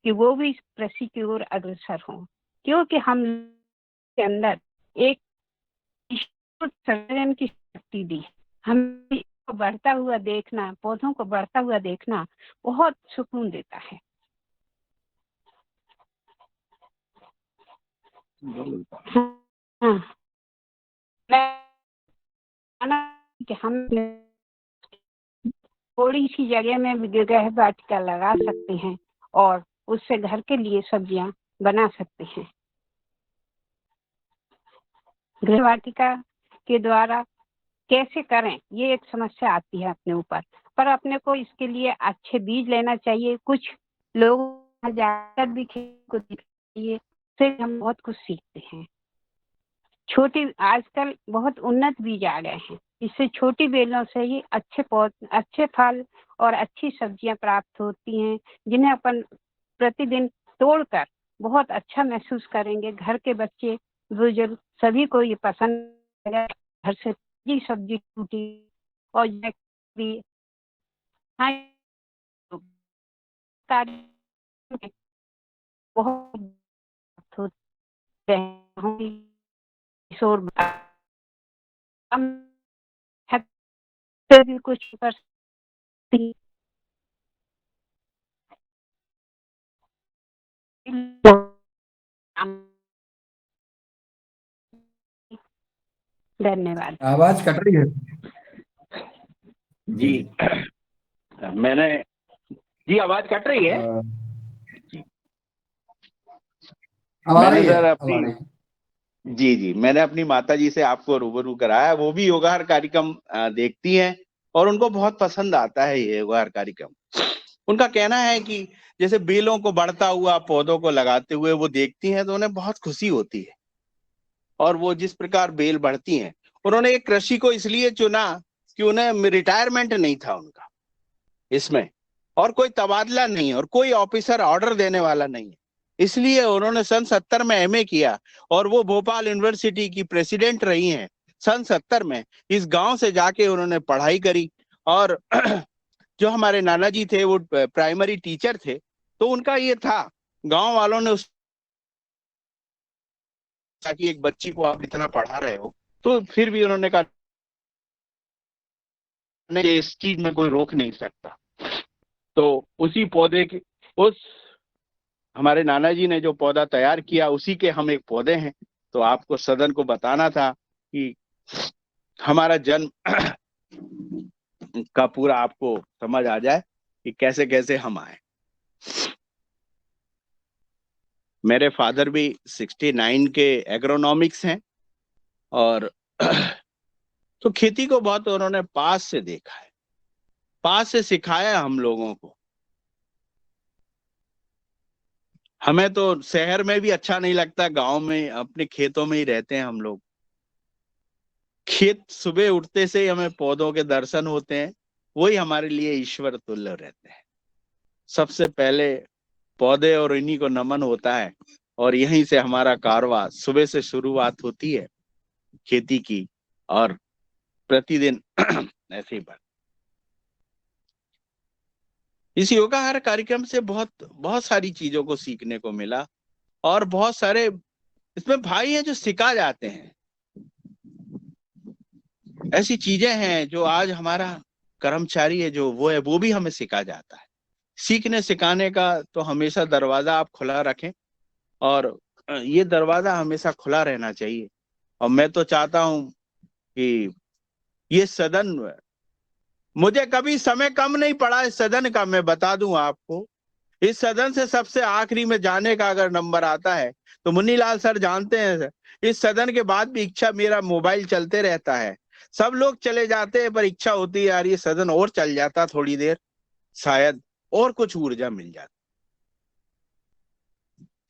कि वो भी कृषि की ओर अग्रसर हों, क्योंकि हम के अंदर एक ईश्वर सर्जन की शक्ति दी। हमें को बढ़ता हुआ देखना, पौधों को बढ़ता हुआ देखना बहुत सुकून देता है। हाँ, कि हम थोड़ी सी जगह में भी गृह वाटिका लगा सकते हैं और उससे घर के लिए सब्जियां बना सकते हैं। गृह वाटिका के द्वारा कैसे करें, ये एक समस्या आती है अपने ऊपर, पर अपने को इसके लिए अच्छे बीज लेना चाहिए। कुछ लोग जाकर भी खेती को दिखाइए, से हम बहुत कुछ सीखते हैं। छोटी आजकल बहुत उन्नत बीज आ गए हैं, इससे छोटी बेलों से ही अच्छे फल और अच्छी सब्जियां प्राप्त होती हैं, जिन्हें अपन प्रतिदिन तोड़कर बहुत अच्छा महसूस करेंगे। घर के बच्चे, बुजुर्ग सभी को ये पसंद है। घर से ताजी सब्जी टूटी और भी हाँ, बहुत होते हैं शोर हम भी कुछ कर सकती धन्यवाद। आवाज कट रही है जी। मैंने जी आवाज कट रही है। मैंने सर अपनी जी मैंने अपनी माता जी से आपको रूबरू कराया। वो भी योगाहार कार्यक्रम देखती हैं और उनको बहुत पसंद आता है ये योगाहार कार्यक्रम। उनका कहना है कि जैसे बेलों को बढ़ता हुआ पौधों को लगाते हुए वो देखती हैं तो उन्हें बहुत खुशी होती है। और वो जिस प्रकार बेल बढ़ती हैं, उन्होंने एक कृषि को इसलिए चुना कि उन्हें रिटायरमेंट नहीं था उनका इसमें, और कोई तबादला नहीं है और कोई ऑफिसर ऑर्डर देने वाला नहीं है। इसलिए उन्होंने सन 70 में एमए किया और वो भोपाल यूनिवर्सिटी की प्रेसिडेंट रही हैं। सन 70 में इस गांव से जाके उन्होंने पढ़ाई करी और जो हमारे नाना जी थे वो प्राइमरी टीचर थे, तो उनका ये था, गांव वालों ने उस कि एक बच्ची को आप इतना पढ़ा रहे हो, तो फिर भी उन्होंने कहा नहीं, इस चीज में कोई रोक नहीं सकता। तो उसी पौधे के उस हमारे नाना जी ने जो पौधा तैयार किया उसी के हम एक पौधे हैं। तो आपको सदन को बताना था कि हमारा जन्म का पूरा आपको समझ आ जाए कि कैसे कैसे हम आए। मेरे फादर भी 69 के एग्रोनॉमिक्स हैं और तो खेती को बहुत उन्होंने पास से देखा है, पास से सिखाया हम लोगों को। हमें तो शहर में भी अच्छा नहीं लगता, गांव में अपने खेतों में ही रहते हैं हम लोग। खेत सुबह उठते से ही हमें पौधों के दर्शन होते हैं, वही हमारे लिए ईश्वर तुल्य रहते हैं। सबसे पहले पौधे और इन्हीं को नमन होता है और यहीं से हमारा कारवां सुबह से शुरुआत होती है खेती की और प्रतिदिन ऐसे ही बढ़। इस योगाहार कार्यक्रम से बहुत बहुत सारी चीजों को सीखने को मिला और बहुत सारे इसमें भाई हैं जो सिखा जाते हैं। ऐसी चीजें हैं जो आज हमारा कर्मचारी है जो वो है, वो भी हमें सिखा जाता है। सीखने सिखाने का तो हमेशा दरवाजा आप खुला रखें और ये दरवाजा हमेशा खुला रहना चाहिए। और मैं तो चाहता हूं कि ये सदन, मुझे कभी समय कम नहीं पड़ा इस सदन का, मैं बता दूं आपको। इस सदन से सबसे आखिरी में जाने का अगर नंबर आता है तो मुन्नीलाल सर जानते हैं, इस सदन के बाद भी इच्छा, मेरा मोबाइल चलते रहता है। सब लोग चले जाते हैं पर इच्छा होती है यार ये सदन और चल जाता थोड़ी देर, शायद और कुछ ऊर्जा मिल जाती।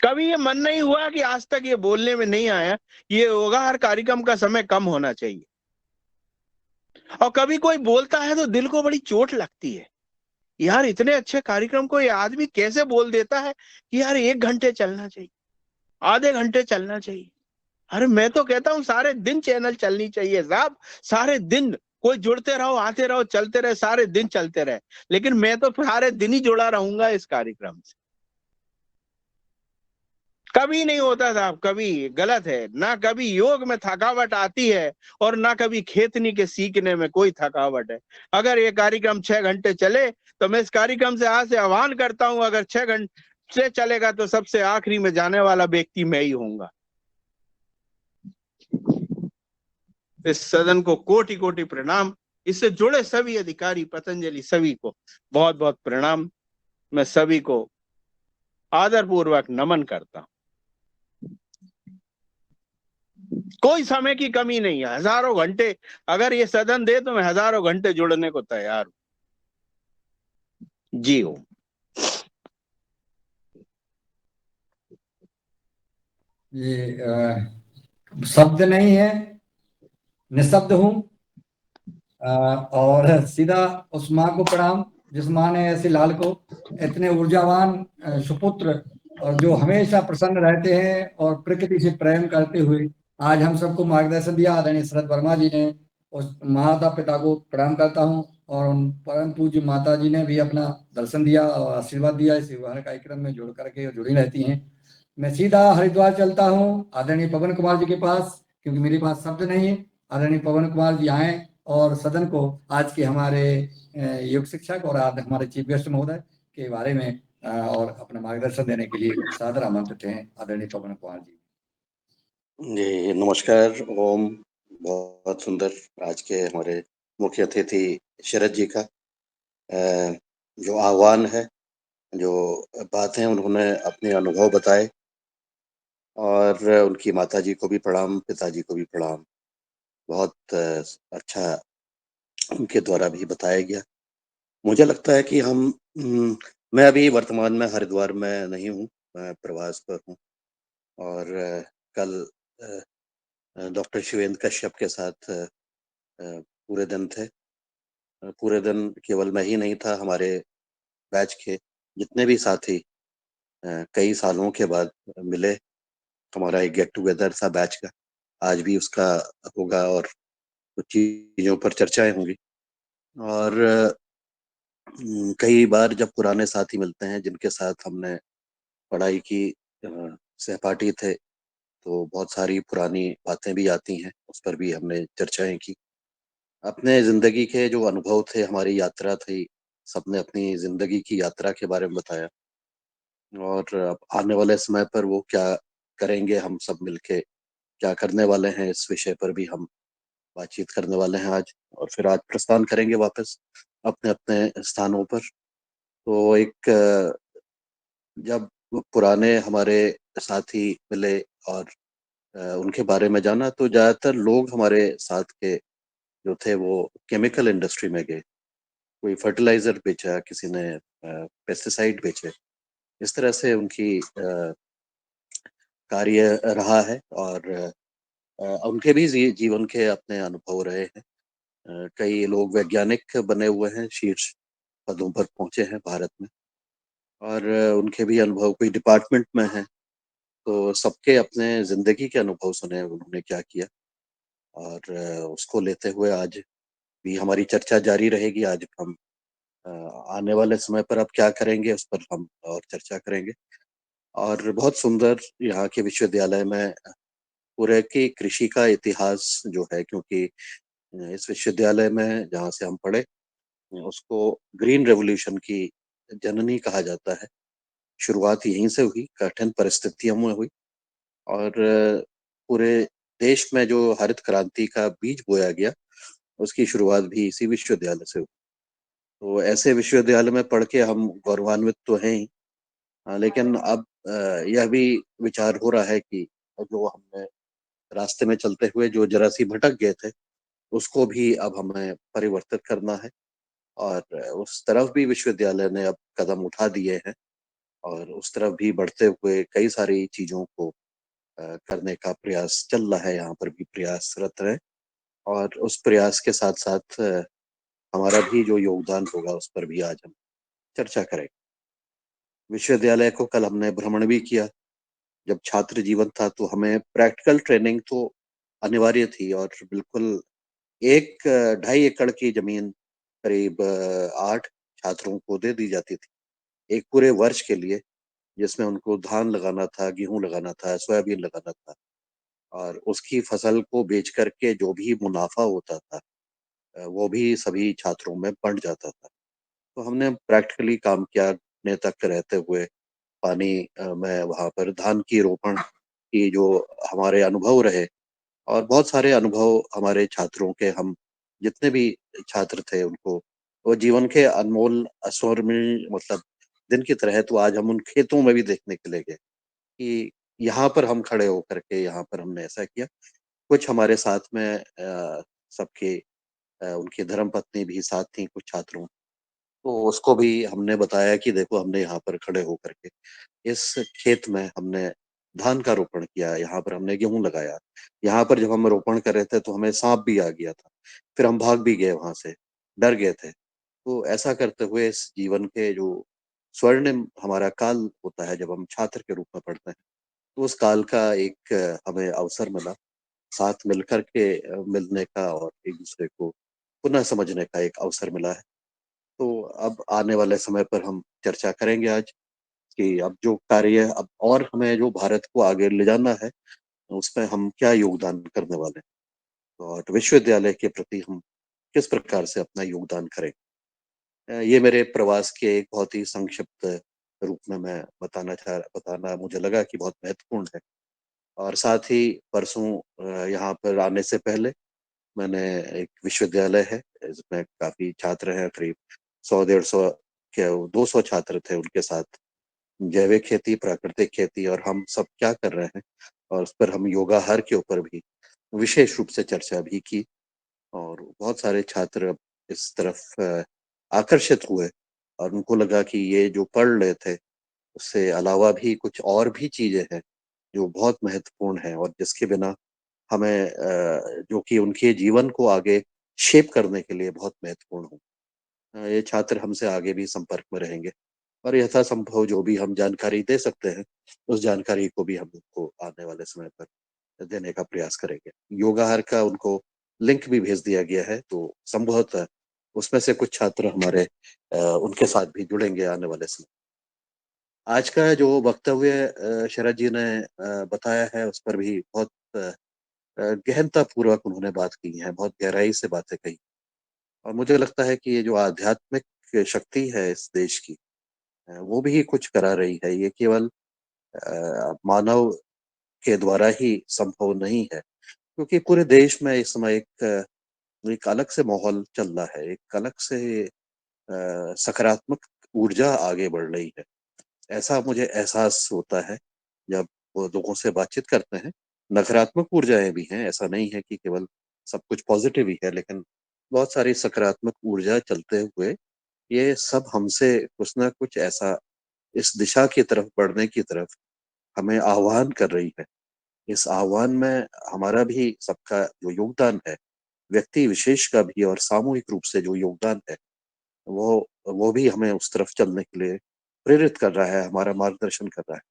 कभी ये मन नहीं हुआ कि आज तक ये बोलने में नहीं आया, ये होगा हर कार्यक्रम का समय कम होना चाहिए। और कभी कोई बोलता है तो दिल को बड़ी चोट लगती है, यार इतने अच्छे कार्यक्रम को ये आदमी कैसे बोल देता है कि यार 1 घंटे चलना चाहिए, आधे घंटे चलना चाहिए। अरे मैं तो कहता हूँ सारे दिन चैनल चलनी चाहिए साहब, सारे दिन कोई जुड़ते रहो, आते रहो, चलते रहे, सारे दिन चलते रहे। लेकिन मैं तो सारे दिन ही जुड़ा रहूंगा इस कार्यक्रम से। कभी नहीं होता साहब, कभी गलत है ना, कभी योग में थकावट आती है और ना कभी खेतनी के सीखने में कोई थकावट है। अगर ये कार्यक्रम 6 घंटे चले तो मैं इस कार्यक्रम से आज से आह्वान करता हूं, अगर 6 घंटे चलेगा तो सबसे आखिरी में जाने वाला व्यक्ति मैं ही होऊंगा। इस सदन को कोटि कोटि प्रणाम, इससे जुड़े सभी अधिकारी, पतंजलि सभी को बहुत बहुत प्रणाम। मैं सभी को आदर पूर्वक नमन करता हूं। कोई समय की कमी नहीं है, हजारों घंटे अगर ये सदन दे तो मैं हजारों घंटे जुड़ने को तैयार हूं। जी हो। ये शब्द नहीं है, निशब्द हूँ। और सीधा उस माँ को प्रणाम जिस माँ ने ऐसे लाल को इतने ऊर्जावान सुपुत्र, और जो हमेशा प्रसन्न रहते हैं और प्रकृति से प्रेम करते हुए आज हम सबको मार्गदर्शन दिया। आदरणीय शरद वर्मा जी ने, उस माता पिता को प्रणाम करता हूँ। और उन परम पूज्य माता जी ने भी अपना दर्शन दिया और आशीर्वाद दिया। इस हर कार्यक्रम में जुड़ करके जुड़ी रहती हैं। मैं सीधा हरिद्वार चलता हूँ आदरणीय पवन कुमार जी के पास, क्योंकि मेरे पास शब्द नहीं है। आदरणीय पवन कुमार जी आए और सदन को आज के हमारे योग शिक्षक और आज हमारे चीफ गेस्ट महोदय के बारे में और अपना मार्गदर्शन देने के लिए सादर आमंत्रित हैं आदरणीय पवन कुमार जी। जी नमस्कार। ओम। बहुत सुंदर आज के हमारे मुख्य अतिथि शरद जी का जो आह्वान है, जो बातें उन्होंने अपने अनुभव बताए, और उनकी माता जी को भी प्रणाम, पिताजी को भी प्रणाम। बहुत अच्छा उनके द्वारा भी बताया गया। मुझे लगता है कि मैं अभी वर्तमान में हरिद्वार में नहीं हूँ, मैं प्रवास पर हूँ। और कल डॉक्टर शिवेंद्र कश्यप के साथ पूरे दिन थे। पूरे दिन केवल मैं ही नहीं था, हमारे बैच के जितने भी साथी कई सालों के बाद मिले। हमारा एक गेट टुगेदर था बैच का, आज भी उसका होगा और कुछ चीज़ों पर चर्चाएं होंगी। और कई बार जब पुराने साथी मिलते हैं जिनके साथ हमने पढ़ाई की, सहपाठी थे, तो बहुत सारी पुरानी बातें भी आती हैं, उस पर भी हमने चर्चाएं की। अपने जिंदगी के जो अनुभव थे, हमारी यात्रा थी, सबने अपनी जिंदगी की यात्रा के बारे में बताया। और अब आने वाले समय पर वो क्या करेंगे, हम सब मिलके क्या करने वाले हैं, इस विषय पर भी हम बातचीत करने वाले हैं आज। और फिर आज प्रस्थान करेंगे वापस अपने अपने स्थानों पर। तो एक जब वो पुराने हमारे साथी मिले और उनके बारे में जाना, तो ज्यादातर लोग हमारे साथ के जो थे वो केमिकल इंडस्ट्री में गए। कोई फर्टिलाइजर बेचा, किसी ने पेस्टिसाइड बेचे। इस तरह से उनकी कार्य रहा है। और उनके भी जीवन के अपने अनुभव रहे हैं। कई लोग वैज्ञानिक बने हुए हैं, शीर्ष पदों पर पहुंचे हैं भारत में। और उनके भी अनुभव कोई डिपार्टमेंट में हैं, तो सबके अपने जिंदगी के अनुभव सुने उन्होंने क्या किया। और उसको लेते हुए आज भी हमारी चर्चा जारी रहेगी। आज हम अ, आने वाले समय पर अब क्या करेंगे उस पर हम और चर्चा करेंगे। और बहुत सुंदर यहाँ के विश्वविद्यालय में पूरे की कृषि का इतिहास जो है, क्योंकि इस विश्वविद्यालय में जहाँ से हम पढ़े, उसको ग्रीन रेवोल्यूशन की जननी कहा जाता है। शुरुआत यहीं से हुई, कठिन परिस्थितियों में हुई। और पूरे देश में जो हरित क्रांति का बीज बोया गया, उसकी शुरुआत भी इसी विश्वविद्यालय से हुई। तो ऐसे विश्वविद्यालय में पढ़ के हम गौरवान्वित तो हैं ही। लेकिन अब यह भी विचार हो रहा है कि जो हमने रास्ते में चलते हुए जो जरा सी भटक गए थे, उसको भी अब हमें परिवर्तित करना है। और उस तरफ भी विश्वविद्यालय ने अब कदम उठा दिए हैं। और उस तरफ भी बढ़ते हुए कई सारी चीजों को करने का प्रयास चल रहा है, यहाँ पर भी प्रयासरत है। और उस प्रयास के साथ साथ हमारा भी जो योगदान होगा उस पर भी आज हम चर्चा करेंगे। विश्वविद्यालय को कल हमने भ्रमण भी किया। जब छात्र जीवन था तो हमें प्रैक्टिकल ट्रेनिंग तो अनिवार्य थी, और बिल्कुल एक 2.5 एकड़ की जमीन करीब 8 छात्रों को दे दी जाती थी एक पूरे वर्ष के लिए, जिसमें उनको धान लगाना था, गेहूं लगाना था, सोयाबीन लगाना था, और उसकी फसल को बेच करके जो भी मुनाफा होता था वो भी सभी छात्रों में बंट जाता था। तो हमने प्रैक्टिकली काम किया अपने तक रहते हुए। पानी में वहां पर धान की रोपण की जो हमारे अनुभव रहे, और बहुत सारे अनुभव हमारे छात्रों के, हम जितने भी छात्र थे उनको वो जीवन के अनमोल अस्वर्णीय मतलब दिन की तरह है। तो आज हम उन खेतों में भी देखने के लिए गए कि यहाँ पर हम खड़े होकर के यहाँ पर हमने ऐसा किया। कुछ हमारे साथ में सबके उनकी धर्मपत्नी भी साथ थी कुछ छात्रों, तो उसको भी हमने बताया कि देखो हमने यहाँ पर खड़े होकर के इस खेत में हमने धान का रोपण किया, यहाँ पर हमने गेहूं लगाया। यहाँ पर जब हम रोपण कर रहे थे तो हमें सांप भी आ गया था, फिर हम भाग भी गए वहां से, डर गए थे। तो ऐसा करते हुए इस जीवन के जो स्वर्णिम हमारा काल होता है जब हम छात्र के रूप में पढ़ते हैं, तो उस काल का एक हमें अवसर मिला साथ मिलकर के मिलने का, और एक दूसरे को पुनः समझने का एक अवसर मिला है। तो अब आने वाले समय पर हम चर्चा करेंगे आज कि अब जो कार्य अब और हमें जो भारत को आगे ले जाना है उसमें हम क्या योगदान करने वाले हैं, और विश्वविद्यालय के प्रति हम किस प्रकार से अपना योगदान करें। ये मेरे प्रवास के एक बहुत ही संक्षिप्त रूप में मैं बताना मुझे लगा कि बहुत महत्वपूर्ण है। और साथ ही परसों यहाँ पर आने से पहले मैंने, एक विश्वविद्यालय है इसमें काफी छात्र हैं, करीब 100-150 के 200 छात्र थे, उनके साथ जैविक खेती, प्राकृतिक खेती और हम सब क्या कर रहे हैं, और उस पर हम योगाहार के ऊपर भी विशेष रूप से चर्चा भी की। और बहुत सारे छात्र अब इस तरफ आकर्षित हुए, और उनको लगा कि ये जो पढ़ रहे थे उससे अलावा भी कुछ और भी चीजें हैं जो बहुत महत्वपूर्ण है, और जिसके बिना हमें जो कि उनके जीवन को आगे शेप करने के लिए बहुत महत्वपूर्ण हो। ये छात्र हमसे आगे भी संपर्क में रहेंगे, और यथासंभव जो भी हम जानकारी दे सकते हैं उस जानकारी को भी हम उनको आने वाले समय पर देने का प्रयास करेंगे। योगाहार का उनको लिंक भी भेज दिया गया है, तो संभवतः उसमें से कुछ छात्र हमारे उनके साथ भी जुड़ेंगे आने वाले समय। आज का जो वक्तव्य शरद जी ने बताया है उस पर भी बहुत गहनता पूर्वक उन्होंने बात की है, बहुत गहराई से बातें कही। और मुझे लगता है कि ये जो आध्यात्मिक शक्ति है इस देश की, वो भी कुछ करा रही है। ये केवल मानव के द्वारा ही संभव नहीं है, क्योंकि पूरे देश में इस समय एक अलग से माहौल चल रहा है, एक अलग से सकारात्मक ऊर्जा आगे बढ़ रही है। ऐसा मुझे एहसास होता है जब वो लोगों से बातचीत करते हैं। नकारात्मक ऊर्जाएं भी हैं, ऐसा नहीं है कि केवल सब कुछ पॉजिटिव ही है, लेकिन बहुत सारी सकारात्मक ऊर्जा चलते हुए ये सब हमसे कुछ ना कुछ ऐसा इस दिशा की तरफ बढ़ने की तरफ हमें आह्वान कर रही है। इस आह्वान में हमारा भी सबका जो योगदान है, व्यक्ति विशेष का भी और सामूहिक रूप से जो योगदान है, वो भी हमें उस तरफ चलने के लिए प्रेरित कर रहा है, हमारा मार्गदर्शन कर रहा है।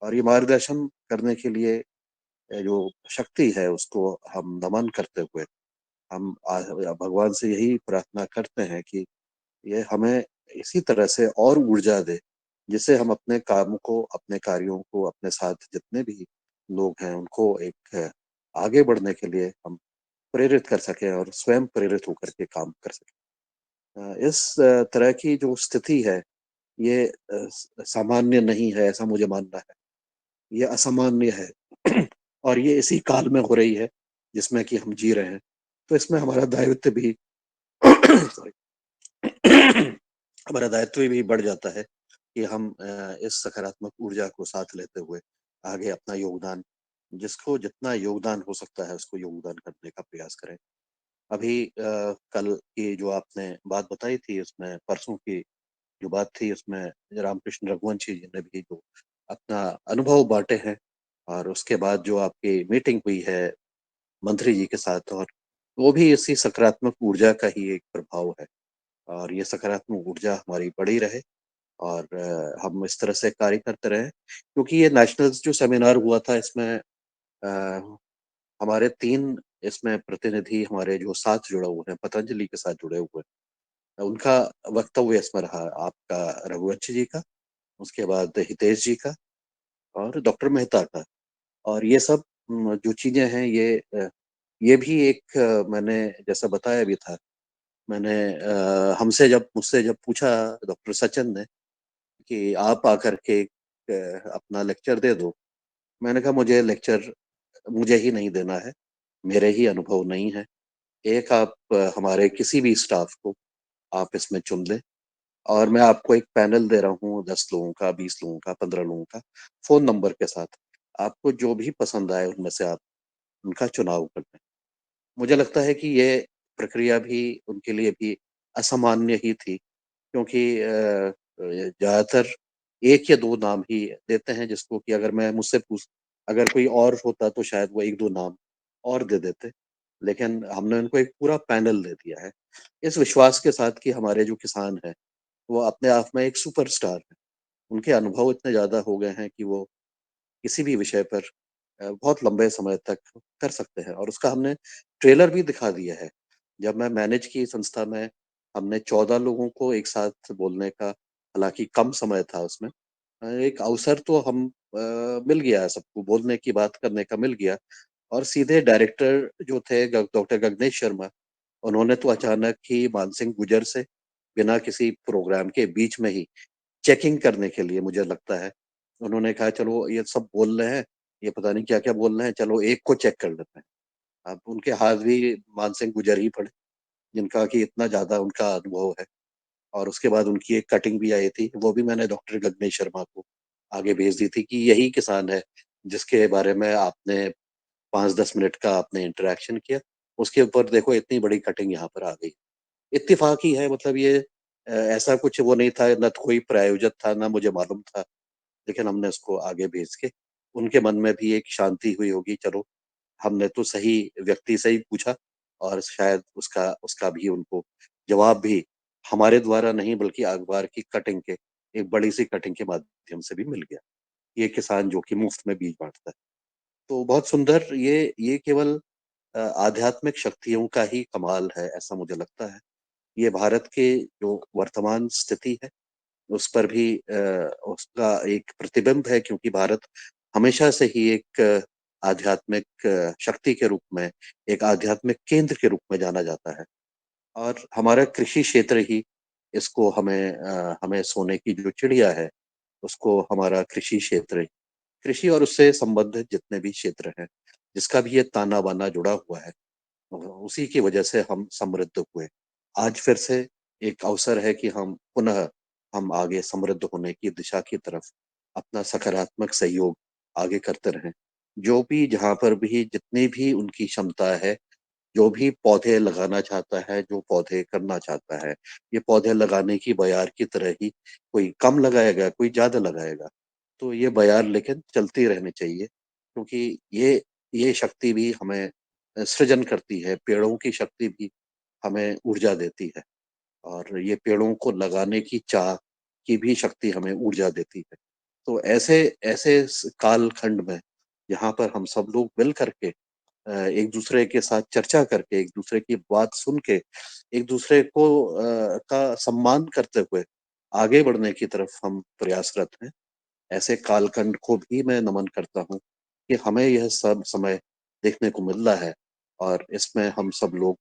और ये मार्गदर्शन करने के लिए जो शक्ति है उसको हम नमन करते हुए हम भगवान से यही प्रार्थना करते हैं कि ये हमें इसी तरह से और ऊर्जा दे, जिससे हम अपने काम को, अपने कार्यों को, अपने साथ जितने भी लोग हैं उनको एक आगे बढ़ने के लिए हम प्रेरित कर सकें और स्वयं प्रेरित होकर के काम कर सकें। इस तरह की जो स्थिति है ये सामान्य नहीं है, ऐसा मुझे मानना है। ये असामान्य है और ये इसी काल में हो रही है जिसमें कि हम जी रहे हैं। तो इसमें हमारा दायित्व भी सॉरी हमारा दायित्व भी बढ़ जाता है कि हम इस सकारात्मक ऊर्जा को साथ लेते हुए आगे अपना योगदान, जिसको जितना योगदान हो सकता है उसको योगदान करने का प्रयास करें। अभी कल की जो आपने बात बताई थी उसमें परसों की जो बात थी उसमें रामकृष्ण रघुवंशी जी ने भी जो अपना अनुभव बांटे हैं, और उसके बाद जो आपकी मीटिंग हुई है मंत्री जी के साथ, और वो भी इसी सकारात्मक ऊर्जा का ही एक प्रभाव है। और ये सकारात्मक ऊर्जा हमारी बढ़ी रहे, और हम इस तरह से कार्य करते रहे, क्योंकि ये नेशनल जो सेमिनार हुआ था इसमें हमारे 3 इसमें प्रतिनिधि हमारे जो साथ जुड़े हुए हैं, पतंजलि के साथ जुड़े हुए हैं, उनका वक्तव्य इसमें रहा, आपका रघुवंशी जी का, उसके बाद हितेश जी का, और डॉक्टर मेहता का। और ये सब जो चीजें हैं ये भी एक मैंने जैसा बताया भी था, मैंने मुझसे जब पूछा डॉक्टर सचिन ने कि आप आकर के अपना लेक्चर दे दो, मैंने कहा मुझे लेक्चर मुझे ही नहीं देना है, मेरे ही अनुभव नहीं है। एक आप हमारे किसी भी स्टाफ को आप इसमें चुन लें, और मैं आपको एक पैनल दे रहा हूँ, 10 लोगों का, 20 लोगों का, 15 लोगों का, फोन नंबर के साथ। आपको जो भी पसंद आए उनमें से आप उनका चुनाव कर लें। मुझे लगता है कि ये प्रक्रिया भी उनके लिए भी असामान्य ही थी, क्योंकि ज्यादातर 1 या 2 नाम ही देते हैं, जिसको कि अगर मैं मुझसे पूछ अगर कोई और होता तो शायद वो 1-2 नाम और दे देते, लेकिन हमने उनको एक पूरा पैनल दे दिया है, इस विश्वास के साथ कि हमारे जो किसान हैं वो अपने आप में एक सुपरस्टार है। उनके अनुभव इतने ज्यादा हो गए हैं कि वो किसी भी विषय पर बहुत लंबे समय तक कर सकते हैं, और उसका हमने ट्रेलर भी दिखा दिया है। जब मैं मैनेज की संस्था में, हमने 14 लोगों को एक साथ बोलने का, हालांकि कम समय था उसमें, एक अवसर तो हम मिल गया, सबको बोलने की, बात करने का मिल गया। और सीधे डायरेक्टर जो थे डॉक्टर गगनेश शर्मा, उन्होंने तो अचानक ही मानसिंह गुजर से बिना किसी प्रोग्राम के बीच में ही चेकिंग करने के लिए, मुझे लगता है उन्होंने कहा चलो ये सब बोल रहे हैं, ये पता नहीं क्या क्या बोल रहे हैं, चलो एक को चेक कर लेते हैं। अब उनके हाथ भी मान सिंह गुजर ही पड़े, जिनका कि इतना ज्यादा उनका अनुभव है। और उसके बाद उनकी एक कटिंग भी आई थी, वो भी मैंने डॉक्टर गगनेश शर्मा को आगे भेज दी थी कि यही किसान है जिसके बारे में आपने 5-10 मिनट का आपने इंटरेक्शन किया, उसके ऊपर देखो इतनी बड़ी कटिंग यहाँ पर आ गई। इत्तेफाक ही है, मतलब ये ऐसा कुछ वो नहीं था, न तो कोई प्रायोजक था, ना मुझे मालूम था, लेकिन हमने उसको आगे भेज के उनके मन में भी एक शांति हुई होगी, चलो हमने तो सही व्यक्ति से ही पूछा, और शायद उसका उसका भी उनको जवाब भी हमारे द्वारा नहीं बल्कि अखबार की कटिंग के, एक बड़ी सी कटिंग के माध्यम से भी मिल गया। ये किसान जो कि मुफ्त में बीज बांटता है, तो बहुत सुंदर, ये केवल आध्यात्मिक शक्तियों का ही कमाल है, ऐसा मुझे लगता है। ये भारत के जो वर्तमान स्थिति है उस पर भी उसका एक प्रतिबिंब है, क्योंकि भारत हमेशा से ही एक आध्यात्मिक शक्ति के रूप में, एक आध्यात्मिक केंद्र के रूप में जाना जाता है। और हमारा कृषि क्षेत्र ही इसको हमें सोने की जो चिड़िया है उसको हमारा कृषि क्षेत्र ही, कृषि और उससे संबंधित जितने भी क्षेत्र हैं, जिसका भी ये ताना बाना जुड़ा हुआ है, उसी की वजह से हम समृद्ध हुए। आज फिर से एक अवसर है कि हम आगे समृद्ध होने की दिशा की तरफ अपना सकारात्मक सहयोग आगे करते रहें। जो भी जहाँ पर भी जितनी भी उनकी क्षमता है, जो भी पौधे लगाना चाहता है, जो पौधे करना चाहता है, ये पौधे लगाने की बयार की तरह ही, कोई कम लगाएगा, कोई ज्यादा लगाएगा, तो ये बयार लेकिन चलती रहनी चाहिए, क्योंकि ये शक्ति भी हमें सृजन करती है, पेड़ों की शक्ति भी हमें ऊर्जा देती है, और ये पेड़ों को लगाने की चाह की भी शक्ति हमें ऊर्जा देती है। तो ऐसे ऐसे कालखंड में जहाँ पर हम सब लोग मिल करके एक दूसरे के साथ चर्चा करके, एक दूसरे की बात सुन के, एक दूसरे को का सम्मान करते हुए आगे बढ़ने की तरफ हम प्रयासरत हैं, ऐसे कालखंड को भी मैं नमन करता हूँ कि हमें यह सब समय देखने को मिल रहा है, और इसमें हम सब लोग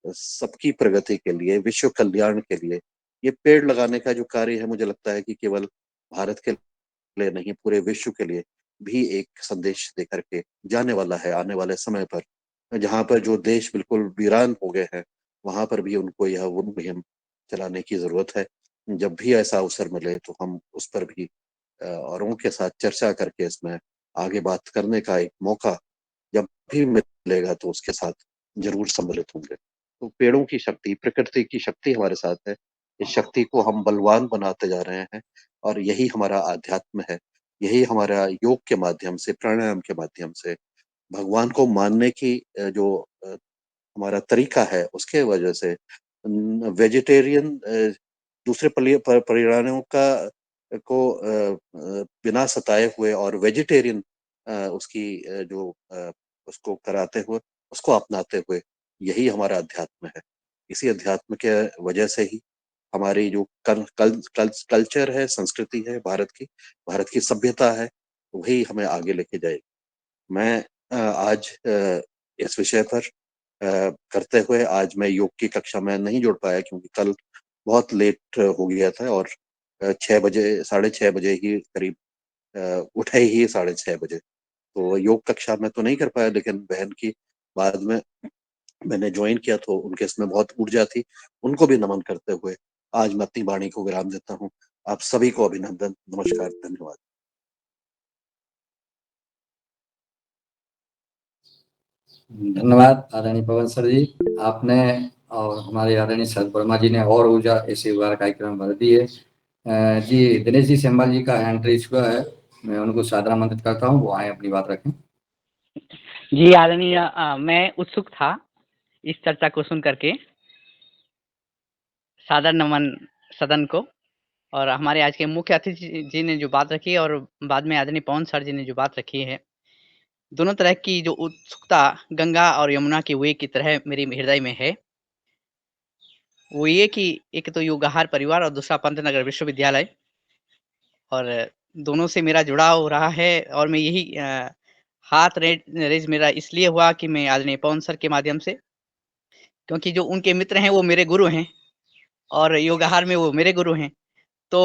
सबकी प्रगति के लिए, विश्व कल्याण के लिए, ये पेड़ लगाने का जो कार्य है, मुझे लगता है कि केवल भारत के लिए नहीं, पूरे विश्व के लिए भी एक संदेश देकर के जाने वाला है आने वाले समय पर। जहाँ पर जो देश बिल्कुल वीरान हो गए हैं, वहां पर भी उनको यह वो मुहिम चलाने की जरूरत है। जब भी ऐसा अवसर मिले तो हम उस पर भी औरों के साथ चर्चा करके इसमें आगे बात करने का एक मौका जब भी मिलेगा तो उसके साथ जरूर सम्मिलित होंगे। तो पेड़ों की शक्ति, प्रकृति की शक्ति हमारे साथ है, इस शक्ति को हम बलवान बनाते जा रहे हैं, और यही हमारा आध्यात्म है। यही हमारा योग के माध्यम से, प्राणायाम के माध्यम से भगवान को मानने की जो हमारा तरीका है, उसके वजह से वेजिटेरियन दूसरे परिवारों का को बिना सताए हुए और वेजिटेरियन उसकी उसको कराते हुए, उसको अपनाते हुए, यही हमारा अध्यात्म है। इसी अध्यात्म के वजह से ही हमारी जो कल्चर है, संस्कृति है भारत की सभ्यता है, वही हमें आगे लेके जाएगी। मैं आज इस विषय पर करते हुए आज मैं योग की कक्षा में नहीं जुड़ पाया, क्योंकि कल बहुत लेट हो गया था, और 6 बजे 6:30 बजे ही करीब उठे ही 6:30 बजे, तो योग कक्षा में तो नहीं कर पाया। लेकिन बहन की बाद में मैंने ज्वाइन किया, तो उनके इसमें बहुत ऊर्जा थी, उनको भी नमन करते हुए आज मैं अपनी वाणी को विराम देता हूँ। आप सभी को अभिनंदन, नमस्कार, धन्यवाद। धन्यवाद आदरणीय पवन सर जी, आपने और हमारे आदरणीय शरद वर्मा जी ने और ऊर्जा इस बार कार्यक्रम भर दी है। जी दिनेश जी सेम्बल जी का हैंड रेज हुआ है, मैं उनको सादर आमंत्रित करता हूँ, वो आए अपनी बात रखें। जी आदरणीय, मैं उत्सुक था इस चर्चा को सुन करके। सादर नमन सदन को, और हमारे आज के मुख्य अतिथि जी ने जो बात रखी और बाद में आदरणीय पवन सर जी ने जो बात रखी है, दोनों तरह की जो उत्सुकता गंगा और यमुना की वे की तरह मेरे हृदय में है। वो ये कि एक तो योगाहार परिवार और दूसरा पंतनगर विश्वविद्यालय, और दोनों से मेरा जुड़ाव रहा है। और मैं यही हाथ रेज मेरा इसलिए हुआ कि मैं आदरणीय पवन सर के माध्यम से, क्योंकि जो उनके मित्र हैं वो मेरे गुरु हैं, और योगाहार में वो मेरे गुरु हैं। तो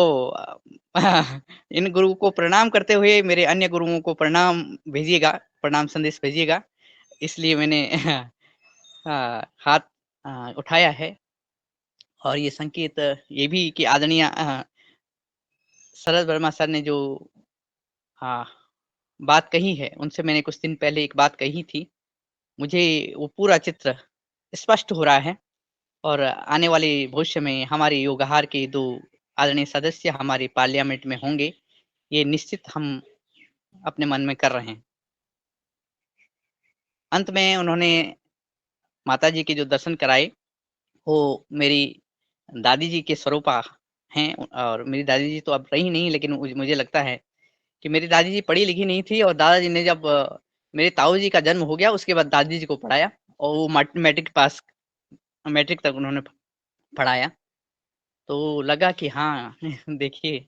इन गुरु को प्रणाम करते हुए मेरे अन्य गुरुओं को प्रणाम भेजिएगा, प्रणाम संदेश भेजिएगा। इसलिए मैंने हाथ उठाया है। और ये संकेत ये भी कि आदरणीय शरद वर्मा सर ने जो बात कही है, उनसे मैंने कुछ दिन पहले एक बात कही थी, मुझे वो पूरा चित्र स्पष्ट हो रहा है। और आने वाले भविष्य में हमारे योगाहार के 2 आदरणीय सदस्य हमारे पार्लियामेंट में होंगे, ये निश्चित हम अपने मन में कर रहे हैं। अंत में उन्होंने माताजी के जो दर्शन कराए, वो मेरी दादी जी के स्वरूपा हैं। और मेरी दादी जी तो अब रही नहीं, लेकिन मुझे लगता है कि मेरी दादी जी पढ़ी लिखी नहीं थी, और दादाजी ने जब मेरे ताऊ जी का जन्म हो गया, उसके बाद दादी जी को पढ़ाया, और वो मैट्रिक तक उन्होंने पढ़ाया। तो लगा कि हाँ देखिए,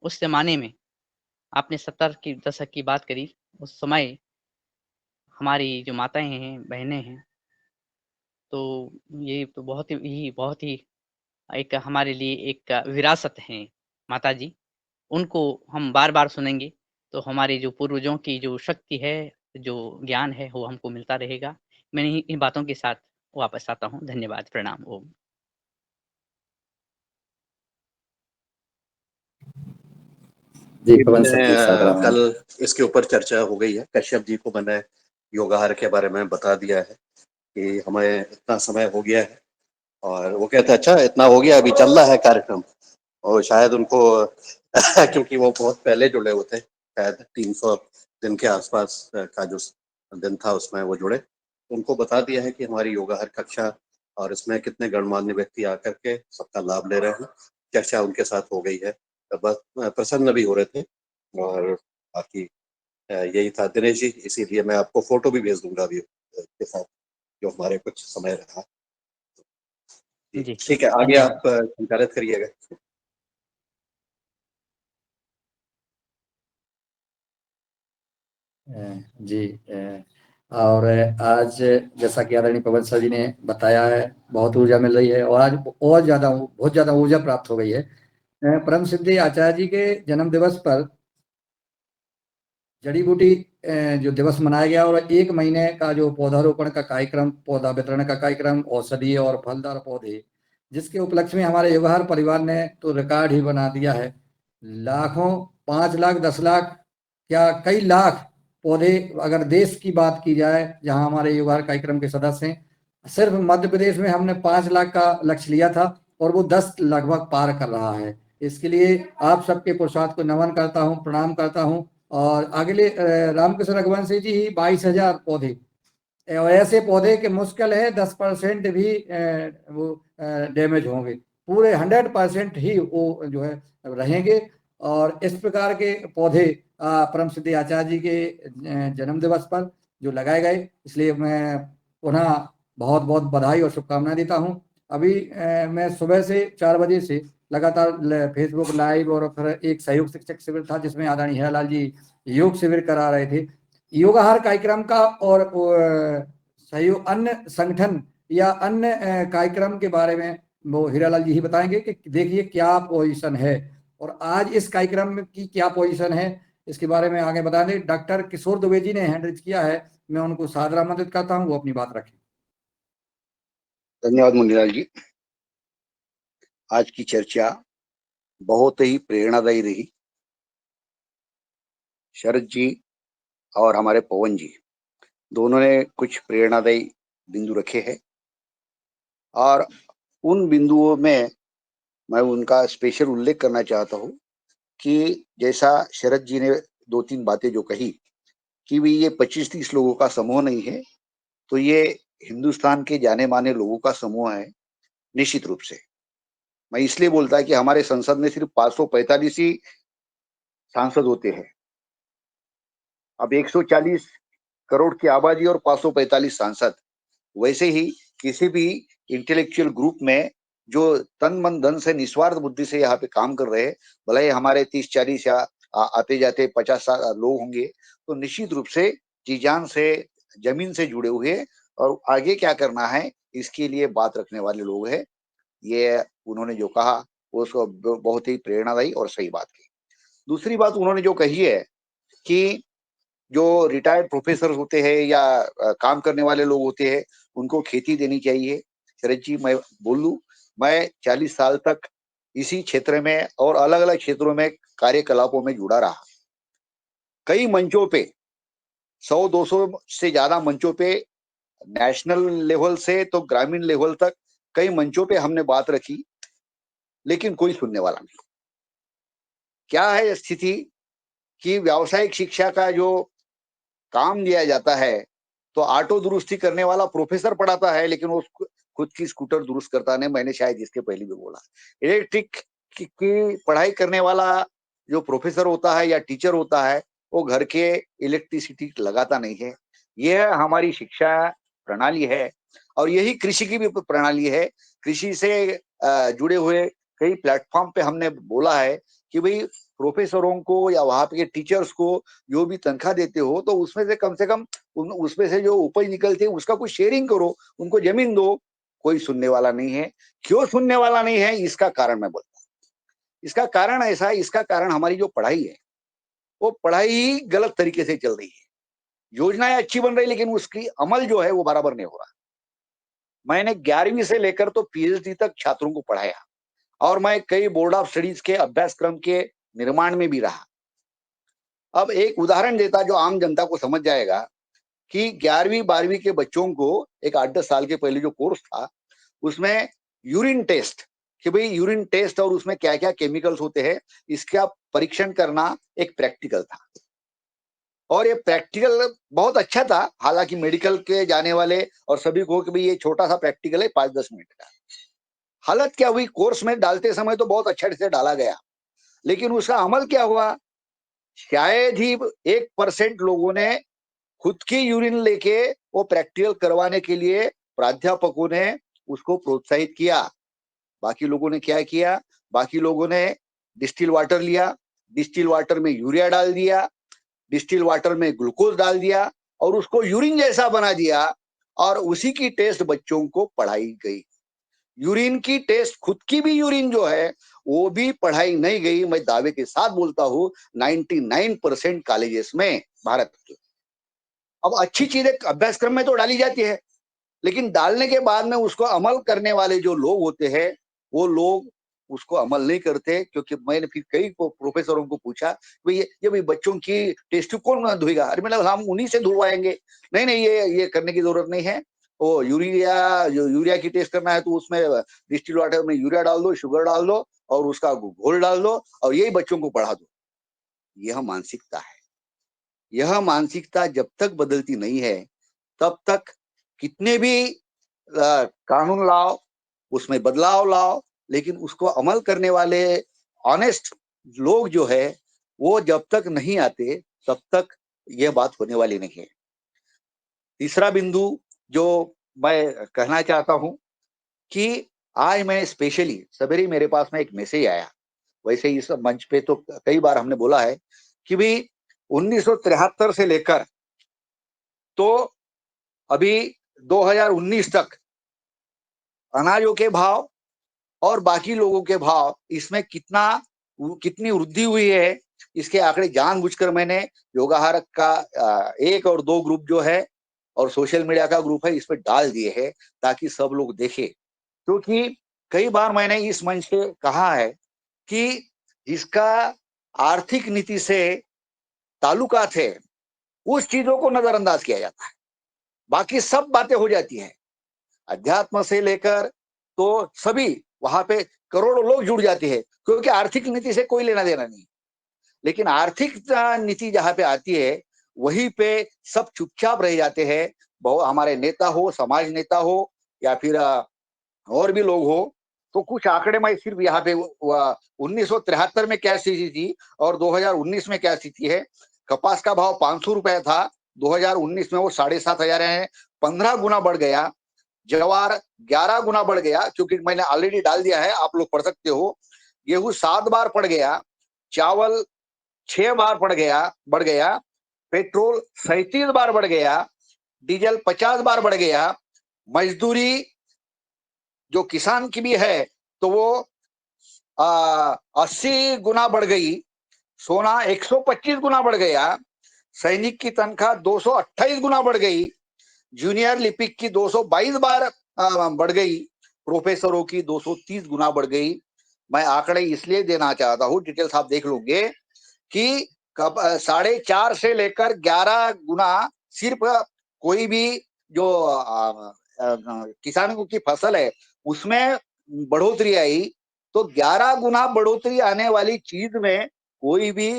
उस ज़माने में आपने 70 की दशक की बात करी, उस समय हमारी जो माताएँ हैं, बहनें हैं, तो ये तो बहुत ही एक हमारे लिए एक विरासत है माताजी। उनको हम बार-बार सुनेंगे, तो हमारे जो पूर्वजों की जो शक्ति है, जो ज्ञान है, वो हमको मिलता रहेगा। मैं इन बातों के साथ वापस आता हूँ। धन्यवाद, प्रणाम, ओम। जी पवन सर जी सादर कल आमंत्रित। इसके ऊपर चर्चा हो गई है। कश्यप जी को मैंने योगाहार के बारे में बता दिया है कि हमें इतना समय हो गया है, और वो कहते हैं अच्छा इतना हो गया, अभी चल रहा है कार्यक्रम। और शायद उनको क्योंकि वो बहुत पहले जुड़े हुए थे, शायद 300 दिन के आसपास का जो दिन था उसमें वो जुड़े, उनको बता दिया है कि हमारी योगाहार कक्षा और इसमें कितने गणमान्य व्यक्ति आकर के सबका लाभ ले रहे हैं। चर्चा उनके साथ हो गई है, तो बस प्रसन्न भी हो रहे थे। और बाकी यही था दिनेश जी, इसीलिए मैं आपको फोटो भी भेज दूंगा अभी के साथ, जो हमारे कुछ समय रहा। जी, ठीक है, आगे धन्यवाद। आप संचालित करिएगा। जी और आज जैसा कि आदरणीय पवन सर जी ने बताया है, बहुत ऊर्जा मिल रही है, और आज बहुत ज्यादा ऊर्जा प्राप्त हो गई है। परम सिद्धि आचार्य जी के जन्म दिवस पर जड़ी बूटी जो दिवस मनाया गया, और 1 महीने का जो पौधारोपण का कार्यक्रम, पौधा वितरण का कार्यक्रम, औषधीय और फलदार पौधे, जिसके उपलक्ष्य में हमारे योगाहार परिवार ने तो रिकॉर्ड ही बना दिया है। लाखों, 5 लाख, 10 लाख, क्या कई लाख पौधे, अगर देश की बात की जाए जहां हमारे योगाहार कार्यक्रम के सदस्य हैं, सिर्फ मध्य प्रदेश में हमने 5 लाख का लक्ष्य लिया था, और वो 10 लगभग पार कर रहा है। इसके लिए आप सबके पुरुषार्थ को नमन करता हूँ, प्रणाम करता हूँ। और अगले रामकृष्ण रघुवंशी जी ही 22,000 पौधे, और ऐसे पौधे के मुश्किल है 10% भी वो डैमेज होंगे, पूरे 100% ही वो जो है रहेंगे। और इस प्रकार के पौधे परम सिद्धि आचार्य जी के जन्म दिवस पर जो लगाए गए, इसलिए मैं पुनः बहुत बहुत बधाई और शुभकामनाएं देता हूं। अभी मैं सुबह से 4 बजे से लगातार फेसबुक लाइव, और फिर एक सहयोग शिक्षक शिविर था जिसमें आदरणीय हीरालाल जी योग शिविर करा रहे थे। योगाहार कार्यक्रम का और सहयोग अन्य संगठन या अन्य कार्यक्रम के बारे में वो हीरालाल जी ही बताएंगे कि देखिए क्या पोजीशन है, और आज इस कार्यक्रम की क्या पोजीशन है, इसके बारे में आगे बता दें। डॉक्टर किशोर दुबे जी ने हैंड रेज किया है, मैं उनको सादर आमंत्रित करता हूं, वो अपनी बात रखें। धन्यवाद मुनिलाल जी। आज की चर्चा बहुत ही प्रेरणादायी रही। शरद जी और हमारे पवन जी दोनों ने कुछ प्रेरणादायी बिंदु रखे हैं, और उन बिंदुओं में मैं उनका स्पेशल उल्लेख करना चाहता हूँ कि जैसा शरद जी ने 2-3 बातें जो कही कि भी ये 25-30 लोगों का समूह नहीं है, तो ये हिंदुस्तान के जाने माने लोगों का समूह है। निश्चित रूप से मैं इसलिए बोलता है कि हमारे संसद में सिर्फ 545 ही सांसद होते हैं। अब 140 करोड़ की आबादी और 545 सांसद, वैसे ही किसी भी इंटेलेक्चुअल ग्रुप में जो तन मन धन से निस्वार्थ बुद्धि से यहाँ पे काम कर रहे हैं, भले ही हमारे 30-40 या आते जाते 50 लोग होंगे, तो निश्चित रूप से जी जान से जमीन से जुड़े हुए और आगे क्या करना है इसके लिए बात रखने वाले लोग हैं। ये उन्होंने जो कहा वो उसको बहुत ही प्रेरणादायी और सही बात की। दूसरी बात उन्होंने जो कही है कि जो रिटायर्ड प्रोफेसर होते हैं या काम करने वाले लोग होते हैं, उनको खेती देनी चाहिए। शरद जी, मैं बोल लूं, मैं 40 साल तक इसी क्षेत्र में और अलग अलग क्षेत्रों में कार्यकलापों में जुड़ा रहा। कई मंचों पे 100-200 से ज्यादा मंचों पे, नेशनल लेवल से तो ग्रामीण लेवल तक कई मंचों पे हमने बात रखी, लेकिन कोई सुनने वाला नहीं। क्या है स्थिति कि व्यावसायिक शिक्षा का जो काम दिया जाता है, तो ऑटो दुरुस्ती करने वाला प्रोफेसर पढ़ाता है, लेकिन वो खुद की स्कूटर दुरुस्त करता नहीं। मैंने शायद इसके पहले भी बोला, इलेक्ट्रिक की पढ़ाई करने वाला जो प्रोफेसर होता है या टीचर होता है, वो घर के इलेक्ट्रिसिटी लगाता नहीं है। यह हमारी शिक्षा प्रणाली है, और यही कृषि की भी प्रणाली है। कृषि से जुड़े हुए कई प्लेटफॉर्म पे हमने बोला है कि भाई प्रोफेसरों को या वहां पे टीचर्स को जो भी तनख्वाह देते हो, तो उसमें से कम उसमें से जो उपज निकलती है उसका कुछ शेयरिंग करो, उनको जमीन दो। कोई सुनने वाला नहीं है। क्यों सुनने वाला नहीं है, इसका कारण मैं बोलता हूँ। इसका कारण ऐसा है, इसका कारण हमारी जो पढ़ाई है, वो पढ़ाई ही गलत तरीके से चल रही है। योजनाएं अच्छी बन रही, लेकिन उसकी अमल जो है वो बराबर नहीं हो रहा। मैंने 11वीं से लेकर तो पीएचडी तक छात्रों को पढ़ाया, और मैं कई बोर्ड ऑफ स्टडीज के अभ्यासक्रम के निर्माण में भी रहा। अब एक उदाहरण देता जो आम जनता को समझ जाएगा कि 11वीं-12वीं के बच्चों को एक 8-10 साल के पहले जो कोर्स था, उसमें यूरिन टेस्ट, कि भाई यूरिन टेस्ट और उसमें क्या क्या केमिकल्स होते हैं, इसका परीक्षण करना एक प्रैक्टिकल था। और ये प्रैक्टिकल बहुत अच्छा था, हालांकि मेडिकल के जाने वाले और सभी को कि भाई ये छोटा सा प्रैक्टिकल है 5-10 मिनट का। हालत क्या हुई, कोर्स में डालते समय तो बहुत अच्छे से डाला गया, लेकिन उसका अमल क्या हुआ, शायद ही 1% लोगों ने खुद की यूरिन लेके वो प्रैक्टिकल करवाने के लिए प्राध्यापकों ने उसको प्रोत्साहित किया। बाकी लोगों ने क्या किया, बाकी लोगों ने डिस्टिल वाटर लिया, डिस्टिल वाटर में यूरिया डाल दिया, डिस्टिल वाटर में ग्लूकोज डाल दिया, और उसको यूरिन जैसा बना दिया, और उसी की टेस्ट बच्चों को पढ़ाई गई। यूरिन की टेस्ट, खुद की भी यूरिन जो है वो भी पढ़ाई नहीं गई। मैं दावे के साथ बोलता हूँ 99% कॉलेजेस में भारत के। अब अच्छी चीजें अभ्यासक्रम में तो डाली जाती है, लेकिन डालने के बाद में उसको अमल करने वाले जो लोग होते हैं, वो लोग उसको अमल नहीं करते। क्योंकि मैंने फिर कई प्रोफेसरों को पूछा, भाई ये भाई बच्चों की टेस्ट कौन धोएगा? अरे मतलब हम उन्हीं से धुलवाएंगे। नहीं नहीं, ये करने की जरूरत नहीं है। वो यूरिया की टेस्ट करना है तो उसमें डिस्टिल वाटर में यूरिया डाल दो, शुगर डाल दो और उसका घोल डाल दो और यही बच्चों को पढ़ा दो। यह मानसिकता है। यह मानसिकता जब तक बदलती नहीं है तब तक कितने भी कानून लाओ, उसमें बदलाव लाओ, लेकिन उसको अमल करने वाले ऑनेस्ट लोग जो है वो जब तक नहीं आते तब तक यह बात होने वाली नहीं है। तीसरा बिंदु जो मैं कहना चाहता हूं कि आज मैं स्पेशली सवेरे मेरे पास में एक मैसेज आया। वैसे इस मंच पे तो कई बार हमने बोला है कि भाई 1973 से लेकर तो अभी 2019 तक अनाजों के भाव और बाकी लोगों के भाव इसमें कितनी वृद्धि हुई है, इसके आंकड़े जानबूझकर मैंने योगाहारक का 1 और 2 ग्रुप जो है और सोशल मीडिया का ग्रुप है इस पर डाल दिए हैं ताकि सब लोग देखें। क्योंकि कई बार मैंने इस मंच पे कहा है कि जिसका आर्थिक नीति से ताल्लुकात है उस चीजों को नजरअंदाज किया जाता है, बाकी सब बातें हो जाती हैं। अध्यात्म से लेकर तो सभी वहां पे करोड़ों लोग जुड़ जाते हैं क्योंकि आर्थिक नीति से कोई लेना देना नहीं। लेकिन आर्थिक नीति जहां पे आती है वहीं पे सब चुपचाप रह जाते हैं। बहुत हमारे नेता हो, समाज नेता हो या फिर और भी लोग हो। तो कुछ आंकड़े मैं सिर्फ यहाँ पे 1973 में क्या स्थिति थी और 2019 में क्या स्थिति है। कपास का भाव 500 रुपए था, 2019 में वो 7,500 है, 15 गुना बढ़ गया। जवार 11 गुना बढ़ गया क्योंकि मैंने ऑलरेडी डाल दिया है, आप लोग पढ़ सकते हो। गेहूं 7 बार बढ़ गया, चावल 6 बार बढ़ गया, पेट्रोल 37 बार बढ़ गया, डीजल 50 बार बढ़ गया, मजदूरी जो किसान की भी है तो वो 80 गुना बढ़ गई, सोना 125 गुना बढ़ गया, सैनिक की तनख्वाह 228 गुना बढ़ गई, जूनियर लिपिक की 222 बार बढ़ गई, प्रोफेसरों की 230 गुना बढ़ गई। मैं आंकड़े इसलिए देना चाहता हूँ, डिटेल्स आप देख लोगे कि 4.5 से लेकर 11 गुना सिर्फ कोई भी जो किसानों की फसल है उसमें बढ़ोतरी आई। तो 11 गुना बढ़ोतरी आने वाली चीज में कोई भी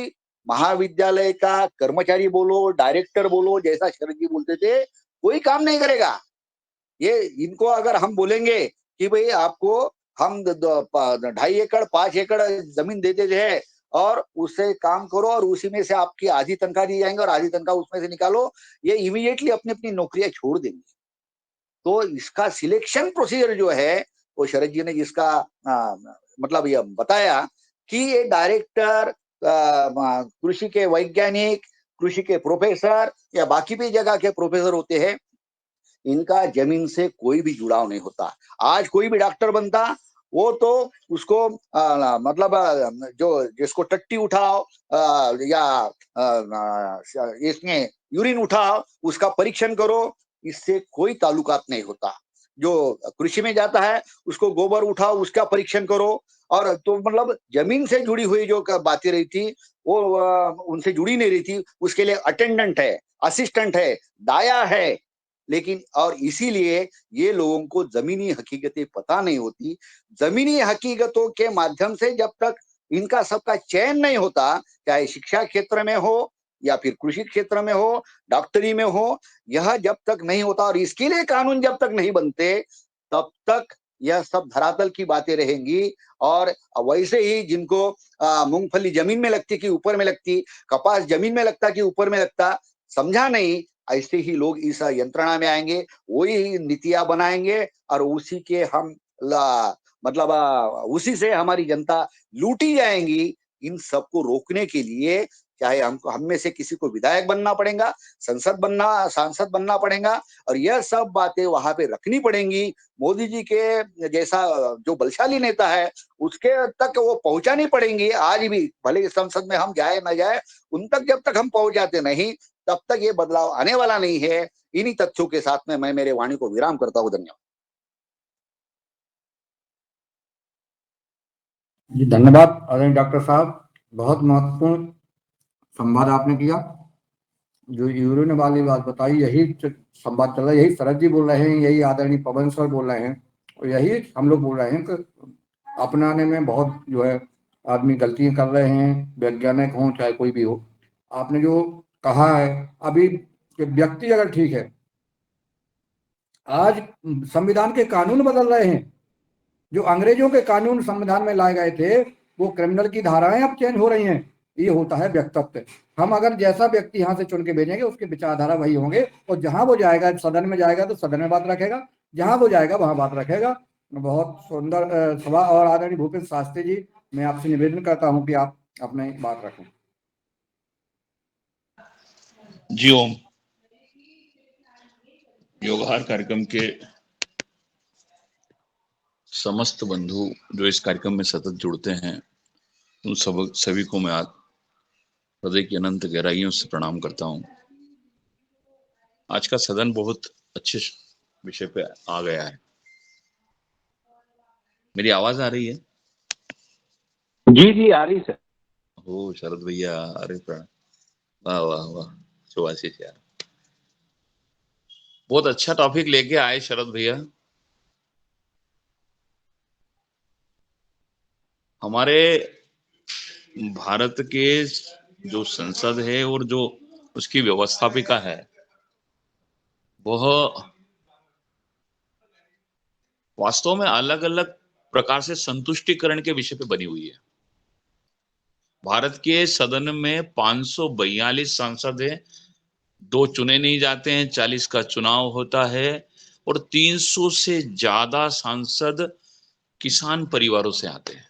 महाविद्यालय का कर्मचारी बोलो, डायरेक्टर बोलो, जैसा शरद जी बोलते थे, कोई काम नहीं करेगा। ये इनको अगर हम बोलेंगे कि भाई आपको हम 2.5 एकड़ 5 एकड़ जमीन देते थे और उससे काम करो और उसी में से आपकी आधी तनख्वाह दी जाएंगे और आधी तनख्वाह उसमें से निकालो, ये इमीडिएटली अपनी अपनी नौकरियां छोड़ देंगे। तो इसका सिलेक्शन प्रोसीजर जो है वो शरद जी ने जिसका मतलब ये बताया कि ये डायरेक्टर, कृषि के वैज्ञानिक, कृषि के प्रोफेसर या बाकी भी जगह के प्रोफेसर होते हैं, इनका जमीन से कोई भी जुड़ाव नहीं होता। आज कोई भी डॉक्टर बनता वो तो उसको मतलब जो जिसको टट्टी उठाओ या इसमें यूरिन उठाओ उसका परीक्षण करो, इससे कोई ताल्लुकात नहीं होता। जो कृषि में जाता है उसको गोबर उठाओ उसका परीक्षण करो। और तो मतलब जमीन से जुड़ी हुई जो बातें रही थी वो उनसे जुड़ी नहीं रही थी। उसके लिए अटेंडेंट है, असिस्टेंट है, दाया है, लेकिन और इसीलिए ये लोगों को जमीनी हकीकतें पता नहीं होती। जमीनी हकीकतों के माध्यम से जब तक इनका सबका चयन नहीं होता, चाहे शिक्षा क्षेत्र में हो या फिर कृषि क्षेत्र में हो, डॉक्टरी में हो, यह जब तक नहीं होता और इसके लिए कानून जब तक नहीं बनते तब तक यह सब धरातल की बातें रहेंगी। और वैसे ही जिनको मूंगफली जमीन में लगती कि ऊपर में लगती, कपास जमीन में लगता कि ऊपर में लगता, समझा नहीं, ऐसे ही लोग इस यंत्रणा में आएंगे, वही नीतियां बनाएंगे और उसी के हम मतलब उसी से हमारी जनता लूटी जाएंगी। इन सबको रोकने के लिए चाहे हमको हम में से किसी को विधायक बनना पड़ेगा, सांसद बनना पड़ेगा और यह सब बातें वहां पे रखनी पड़ेंगी। मोदी जी के जैसा जो बलशाली नेता है उसके तक वो पहुंचानी पड़ेंगी। आज भी भले संसद में हम जाए ना जाए, उन तक जब तक हम पहुंचाते नहीं तब तक ये बदलाव आने वाला नहीं है। इन्हीं तथ्यों के साथ में मैं मेरे वाणी को विराम करता हूं। धन्यवाद। जी धन्यवाद आदरणीय डॉक्टर साहब, बहुत महत्वपूर्ण संवाद आपने किया। जो यूरो ने वाली बात बताई, यही संवाद चल रहा है, यही शरद जी बोल रहे हैं, यही आदरणीय पवन सर बोल रहे हैं, और यही हम लोग बोल रहे हैं कि अपनाने में बहुत जो है आदमी गलतियां कर रहे हैं, वैज्ञानिक हों चाहे कोई भी हो। आपने जो कहा है अभी कि व्यक्ति अगर ठीक है, आज संविधान के कानून बदल रहे हैं, जो अंग्रेजों के कानून संविधान में लाए गए थे वो क्रिमिनल की धाराएं अब चेंज हो रही हैं। ये होता है व्यक्तित्व। हम अगर जैसा व्यक्ति यहाँ से चुन के भेजेंगे उसके विचारधारा वही होंगे, और जहां वो जाएगा, सदन में जाएगा तो सदन में बात रखेगा, जहां वो जाएगा वहां बात रखेगा। बहुत सुंदर सभा। और आदरणीय भूपेंद्र शास्त्री जी, मैं आपसे निवेदन करता हूं कि आप अपनी बात रखें। जी ओम। योगहार कार्यक्रम के समस्त बंधु जो इस कार्यक्रम में सतत जुड़ते हैं, उन सभी को मैं आज हृदय की अनंत गहराइयों से प्रणाम करता हूं। आज का सदन बहुत अच्छे विषय पे आ गया है। मेरी आवाज आ रही है? जी जी आ रही सर। हो शरद भैया, अरे प्रणाम। वाह वाह वाह, सुभाषित यार, बहुत अच्छा टॉपिक लेके आए शरद भैया। हमारे भारत के जो संसद है और जो उसकी व्यवस्थापिका है, वह वास्तव में अलग अलग प्रकार से संतुष्टिकरण के विषय पे बनी हुई है। भारत के सदन में 542 सांसद हैं, 2 चुने नहीं जाते हैं, 40 का चुनाव होता है, और 300 से ज्यादा सांसद किसान परिवारों से आते हैं,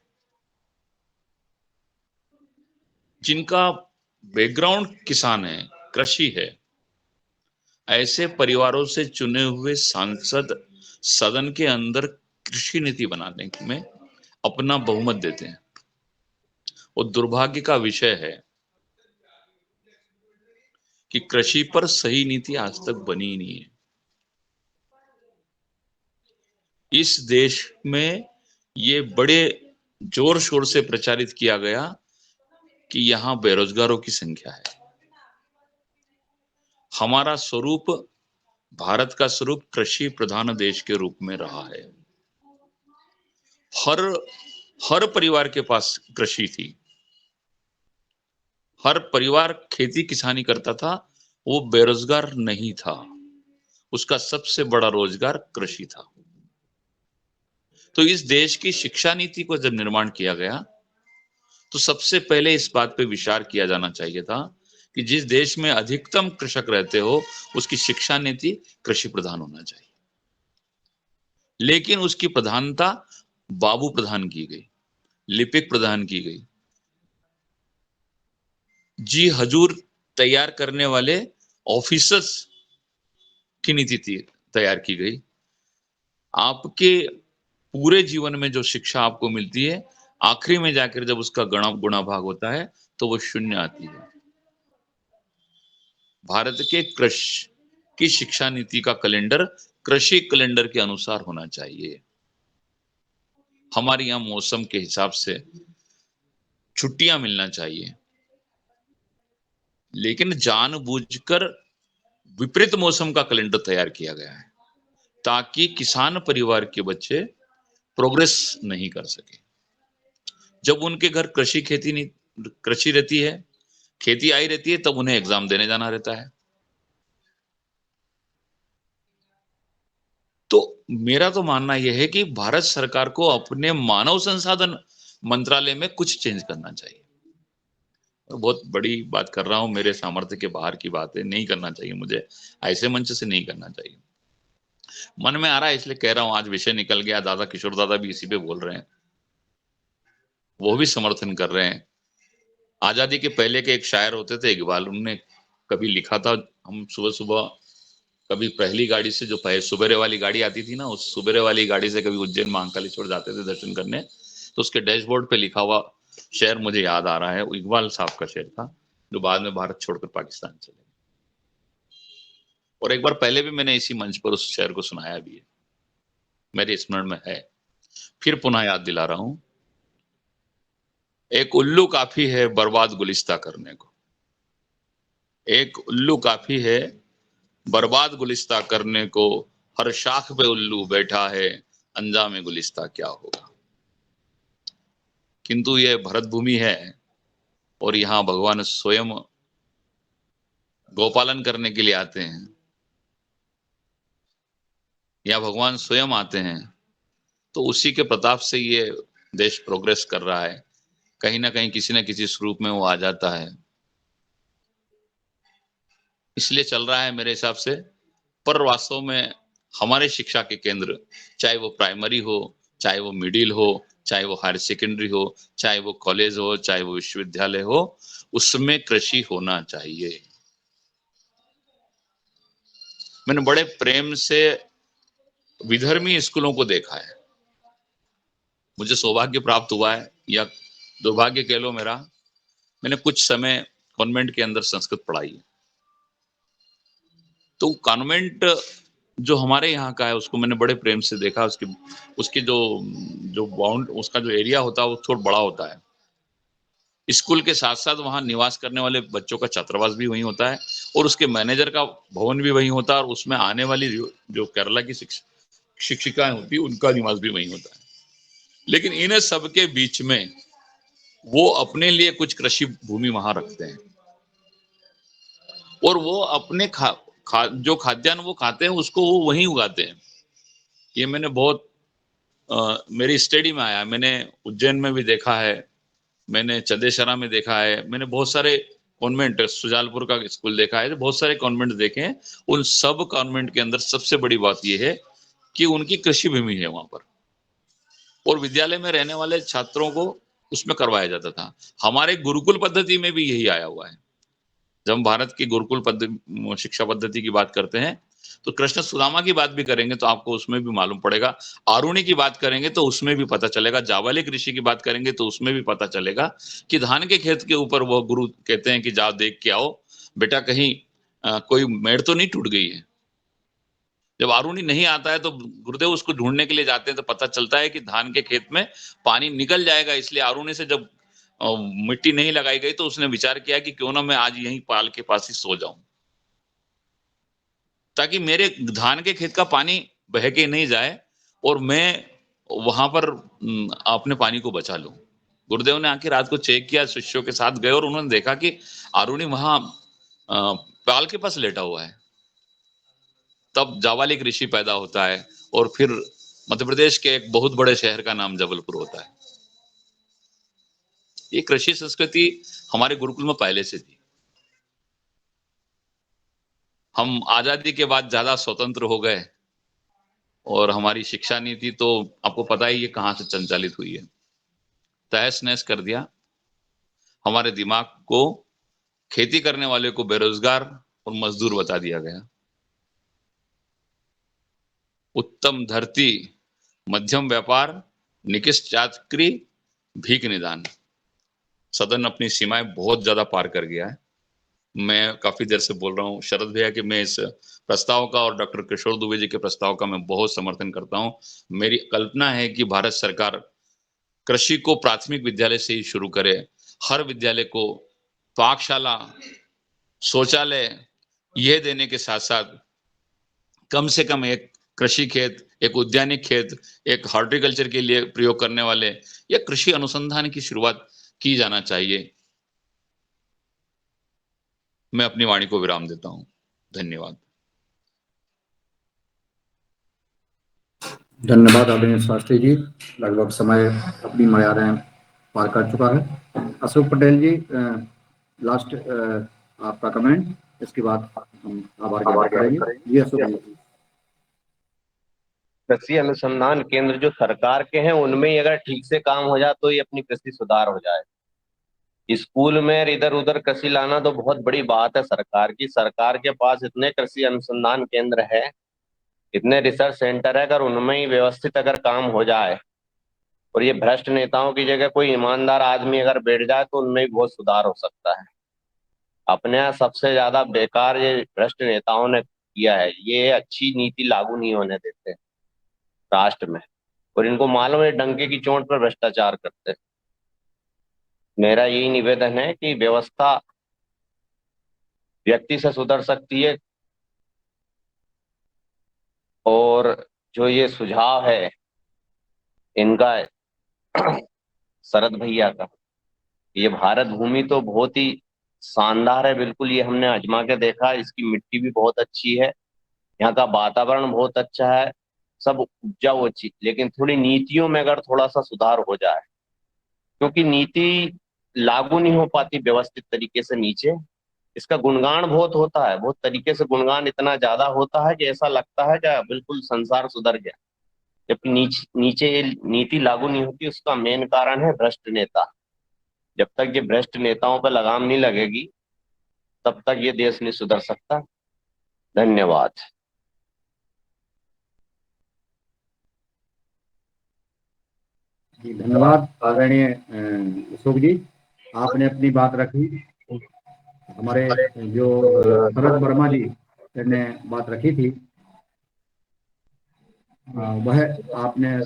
जिनका बैकग्राउंड किसान है, कृषि है। ऐसे परिवारों से चुने हुए सांसद सदन के अंदर कृषि नीति बनाने में अपना बहुमत देते हैं। और दुर्भाग्य का विषय है कि कृषि पर सही नीति आज तक बनी ही नहीं है। इस देश में ये बड़े जोर शोर से प्रचारित किया गया कि यहां बेरोजगारों की संख्या है। हमारा स्वरूप, भारत का स्वरूप कृषि प्रधान देश के रूप में रहा है। हर परिवार के पास कृषि थी, हर परिवार खेती किसानी करता था, वो बेरोजगार नहीं था। उसका सबसे बड़ा रोजगार कृषि था। तो इस देश की शिक्षा नीति को जब निर्माण किया गया तो सबसे पहले इस बात पे विचार किया जाना चाहिए था कि जिस देश में अधिकतम कृषक रहते हो उसकी शिक्षा नीति कृषि प्रधान होना चाहिए। लेकिन उसकी प्रधानता बाबू प्रधान की गई, लिपिक प्रधान की गई, जी हजूर तैयार करने वाले ऑफिसर्स की नीति तैयार की गई। आपके पूरे जीवन में जो शिक्षा आपको मिलती है, आखिरी में जाकर जब उसका गुणा भाग होता है तो वो शून्य आती है। भारत के कृषि की शिक्षा नीति का कैलेंडर कृषि कैलेंडर के अनुसार होना चाहिए। हमारे यहाँ मौसम के हिसाब से छुट्टियां मिलना चाहिए, लेकिन जानबूझकर विपरीत मौसम का कैलेंडर तैयार किया गया है ताकि किसान परिवार के बच्चे प्रोग्रेस नहीं कर सके। जब उनके घर कृषि रहती है, खेती आई रहती है, तब उन्हें एग्जाम देने जाना रहता है। तो मेरा तो मानना यह है कि भारत सरकार को अपने मानव संसाधन मंत्रालय में कुछ चेंज करना चाहिए। बहुत बड़ी बात कर रहा हूं, मेरे सामर्थ्य के बाहर की बात है, नहीं करना चाहिए, मुझे ऐसे मंच से नहीं करना चाहिए। मन में आ रहा है इसलिए कह रहा हूं। आज विषय निकल गया, दादा किशोर दादा भी इसी पे बोल रहे हैं, वो भी समर्थन कर रहे हैं। आजादी के पहले के एक शायर होते थे इकबाल, उन्होंने कभी लिखा था, हम सुबह सुबह कभी पहली गाड़ी से, जो पहले सुबेरे वाली गाड़ी आती थी ना, उस सुबेरे वाली गाड़ी से कभी उज्जैन महाकालेश्वर जाते थे दर्शन करने, तो उसके डैशबोर्ड पे लिखा हुआ शेर मुझे याद आ रहा है, इकबाल साहब का शेर था, जो बाद में भारत छोड़कर पाकिस्तान चले। और एक बार पहले भी मैंने इसी मंच पर उस शेर को सुनाया भी है, मेरे स्मरण में है, फिर पुनः याद दिला रहा हूं। एक उल्लू काफी है बर्बाद गुलिस्ता करने को, एक उल्लू काफी है बर्बाद गुलिस्ता करने को, हर शाख पे उल्लू बैठा है, अंजाम गुलिस्ता क्या होगा। किंतु ये भरत भूमि है और यहाँ भगवान स्वयं गोपालन करने के लिए आते हैं, या भगवान स्वयं आते हैं, तो उसी के प्रताप से ये देश प्रोग्रेस कर रहा है। कहीं ना कहीं किसी न किसी स्वरूप में वो आ जाता है, इसलिए चल रहा है मेरे हिसाब से। पर वास्तव में हमारे शिक्षा के केंद्र, चाहे वो प्राइमरी हो, चाहे वो मिडिल हो, चाहे वो हायर सेकेंडरी हो, चाहे वो कॉलेज हो, चाहे वो विश्वविद्यालय हो, उसमें कृषि होना चाहिए। मैंने बड़े प्रेम से विधर्मी स्कूलों को देखा है। मुझे सौभाग्य प्राप्त हुआ है या दुर्भाग्य कह लो मेरा, मैंने कुछ समय कॉन्वेंट के अंदर संस्कृत पढ़ाई है। तो कॉन्वेंट जो हमारे यहाँ का है उसको मैंने बड़े प्रेम से देखा। उसके जो जो बाउंड उसका जो एरिया होता है वो थोड़ा बड़ा होता है। स्कूल के साथ साथ वहाँ निवास करने वाले बच्चों का छात्रावास भी वहीं होता है और उसके मैनेजर का भवन भी वहीं होता है और उसमें आने वाली जो केरला की शिक्षिकाएं होती है उनका निवास भी वहीं होता है। लेकिन इन सब के बीच में वो अपने लिए कुछ कृषि भूमि वहां रखते हैं और वो अपने जो खाद्यान्न वो खाते हैं उसको वो वहीं उगाते हैं। ये मैंने बहुत मेरी स्टडी में आया। मैंने उज्जैन में भी देखा है, मैंने चंदेसरा में देखा है, मैंने बहुत सारे कॉन्वेंट, सुजालपुर का स्कूल देखा है, बहुत सारे कॉन्वेंट देखे हैं। उन सब कॉन्वेंट के अंदर सबसे बड़ी बात यह है कि उनकी कृषि भूमि है वहां पर और विद्यालय में रहने वाले छात्रों को उसमें करवाया जाता था। हमारे गुरुकुल पद्धति में भी यही आया हुआ है। जब हम भारत की गुरुकुल शिक्षा पद्धति की बात करते हैं तो कृष्ण सुदामा की बात भी करेंगे तो आपको उसमें भी मालूम पड़ेगा, आरुणि की बात करेंगे तो उसमें भी पता चलेगा, जावालिक ऋषि की बात करेंगे तो उसमें भी पता चलेगा कि धान के खेत के ऊपर वो गुरु कहते हैं कि जाओ देख के आओ बेटा, कहीं कोई मेड़ तो नहीं टूट गई है। जब आरुणि नहीं आता है तो गुरुदेव उसको ढूंढने के लिए जाते हैं तो पता चलता है कि धान के खेत में पानी निकल जाएगा, इसलिए आरुणि से जब मिट्टी नहीं लगाई गई तो उसने विचार किया कि क्यों ना मैं आज यहीं पाल के पास ही सो जाऊं, ताकि मेरे धान के खेत का पानी बह के नहीं जाए और मैं वहां पर अपने पानी को बचा लूं। गुरुदेव ने आके रात को चेक किया, शिष्यों के साथ गए और उन्होंने देखा कि आरुणि वहां पाल के पास लेटा हुआ है। तब जावालिक ऋषि पैदा होता है और फिर मध्य प्रदेश के एक बहुत बड़े शहर का नाम जबलपुर होता है। ये कृषि संस्कृति हमारे गुरुकुल में पहले से थी। हम आजादी के बाद ज्यादा स्वतंत्र हो गए और हमारी शिक्षा नीति तो आपको पता ही है कहां से संचालित हुई है, तहस नहस कर दिया। हमारे दिमाग को खेती करने वाले को बेरोजगार और मजदूर बता दिया गया। उत्तम धरती, मध्यम व्यापार, निकृष्ट चाकरी, भीख निदान। सदन अपनी सीमाएं बहुत ज्यादा पार कर गया है। मैं काफी देर से बोल रहा हूँ शरद भैया कि मैं इस प्रस्ताव का और डॉक्टर किशोर दुबे जी के प्रस्ताव का मैं बहुत समर्थन करता हूँ। मेरी कल्पना है कि भारत सरकार कृषि को प्राथमिक विद्यालय से ही शुरू करे। हर विद्यालय को पाकशाला, शौचालय यह देने के साथ साथ कम से कम एक कृषि खेत, एक उद्यानिक खेत, एक हॉर्टिकल्चर के लिए प्रयोग करने वाले या कृषि अनुसंधान की शुरुआत की जाना चाहिए। मैं अपनी वाणी को विराम देता हूं। धन्यवाद। धन्यवाद आदरणीय शास्त्री जी। लगभग समय अपनी मर्यादाएं पार कर चुका है। अशोक पटेल जी, लास्ट आपका कमेंट, इसके बाद हम आभार ज्ञापन करेंगे। जी अशोक जी। कृषि अनुसंधान केंद्र जो सरकार के हैं उनमें ही अगर ठीक से काम हो जाए तो ये अपनी कृषि सुधार हो जाए। स्कूल में इधर उधर कृषि लाना तो बहुत बड़ी बात है सरकार की। सरकार के पास इतने कृषि अनुसंधान केंद्र है, इतने रिसर्च सेंटर है, अगर उनमें ही व्यवस्थित अगर काम हो जाए और ये भ्रष्ट नेताओं की जगह कोई ईमानदार आदमी अगर बैठ जाए तो उनमें भी बहुत सुधार हो सकता है। अपने यहाँ सबसे ज्यादा बेकार ये भ्रष्ट नेताओं ने किया है, ये अच्छी नीति लागू नहीं होने देते राष्ट्र में, और इनको मालूम है डंके की चोट पर भ्रष्टाचार करते हैं। मेरा यही निवेदन है कि व्यवस्था व्यक्ति से सुधर सकती है। और जो ये सुझाव है इनका शरद भैया का, ये भारत भूमि तो बहुत ही शानदार है, बिल्कुल ये हमने आजमा के देखा। इसकी मिट्टी भी बहुत अच्छी है, यहाँ का वातावरण बहुत अच्छा है, सब उपजाऊ अच्छी, लेकिन थोड़ी नीतियों में अगर थोड़ा सा सुधार हो जाए, क्योंकि नीति लागू नहीं हो पाती व्यवस्थित तरीके से नीचे। इसका गुणगान बहुत होता है, बहुत तरीके से गुणगान इतना ज्यादा होता है कि ऐसा लगता है कि बिल्कुल संसार सुधर गया, जबकि नीचे ये नीति लागू नहीं होती। उसका मेन कारण है भ्रष्ट नेता। जब तक ये भ्रष्ट नेताओं पर लगाम नहीं लगेगी तब तक ये देश नहीं सुधर सकता। धन्यवाद। जी धन्यवाद आदरणीय अशोक जी, आपने अपनी बात रखी। हमारे जो शरद वर्मा जी ने बात रखी थी, वह आपने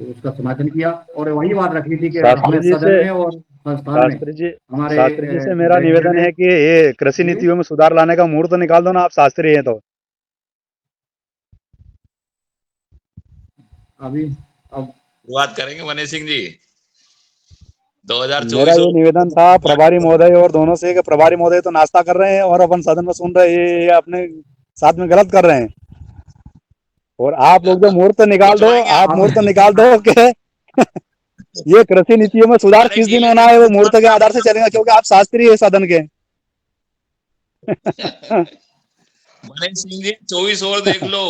उसका समर्थन किया, और वही बात रखी थी कि हमें सदन में और संस्थान में शास्त्री जी से मेरा निवेदन है कि ये कृषि नीतियों में सुधार लाने का मुहूर्त निकाल दो ना, आप शास्त्री हैं तो। अब बात करेंगे मनीष सिंह जी। मेरा 2024 ये निवेदन था प्रभारी महोदय और दोनों से कि प्रभारी महोदय तो नाश्ता कर रहे हैं और अपन सदन में सुन रहे हैं, ये अपने साथ में गलत कर रहे हैं। और आप लोग जो मुहूर्त निकाल दो, आप मुहूर्त निकाल दो कि ये कृषि नीतियों में सुधार किस दिन होना है, वो मुहूर्त के आधार से चलेगा, क्योंकि आप शास्त्री है सदन के। मनीष सिंह जी 24 और देख लो,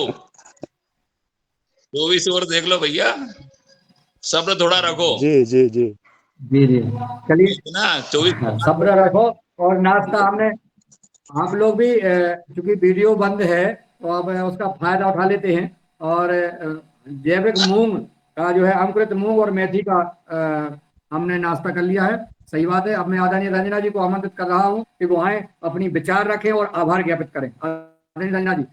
24 और देख लो भैया, सब्र थोड़ा रखो। जी जी जी जी जी चलिए ना 24 सब्र रखो। और नाश्ता हमने, आप लोग भी चूंकि वीडियो बंद है तो आप उसका फायदा उठा लेते हैं। और जैविक मूंग का जो है, अंकुरित मूंग और मेथी का हमने नाश्ता कर लिया है। सही बात है। अब मैं आदरणीय रंजना जी को आमंत्रित कर रहा हूँ कि वो आए, अपनी विचार रखें और आभार ज्ञापित करें। आदरणीय रंजना जी।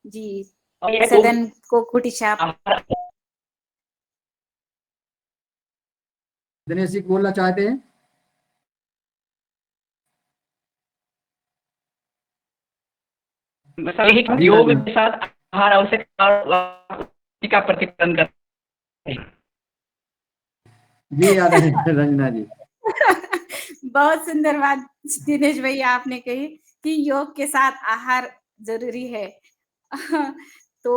जी, सदन को कुटी छाप। दिनेश जी बोलना चाहते हैं? योग के साथ आहार आवश्यक का प्रतिपादन कर। जी आदरणीय रंजना जी। बहुत सुंदर बात दिनेश भैया आपने कही कि योग के साथ आहार जरूरी है। तो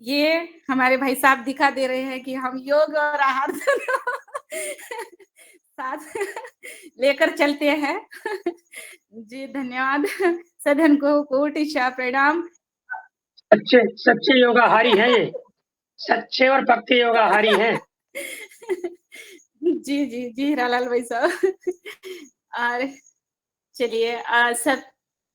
ये हमारे भाई साहब दिखा दे रहे हैं कि हम योग और आहार साथ लेकर चलते हैं। जी धन्यवाद। सदन को कोटि प्रणाम। सच्चे सच्चे योगाहारी हैं ये, सच्चे और पक्के योगाहारी हैं। जी जी जी हीरालाल भाई साहब। और चलिए सब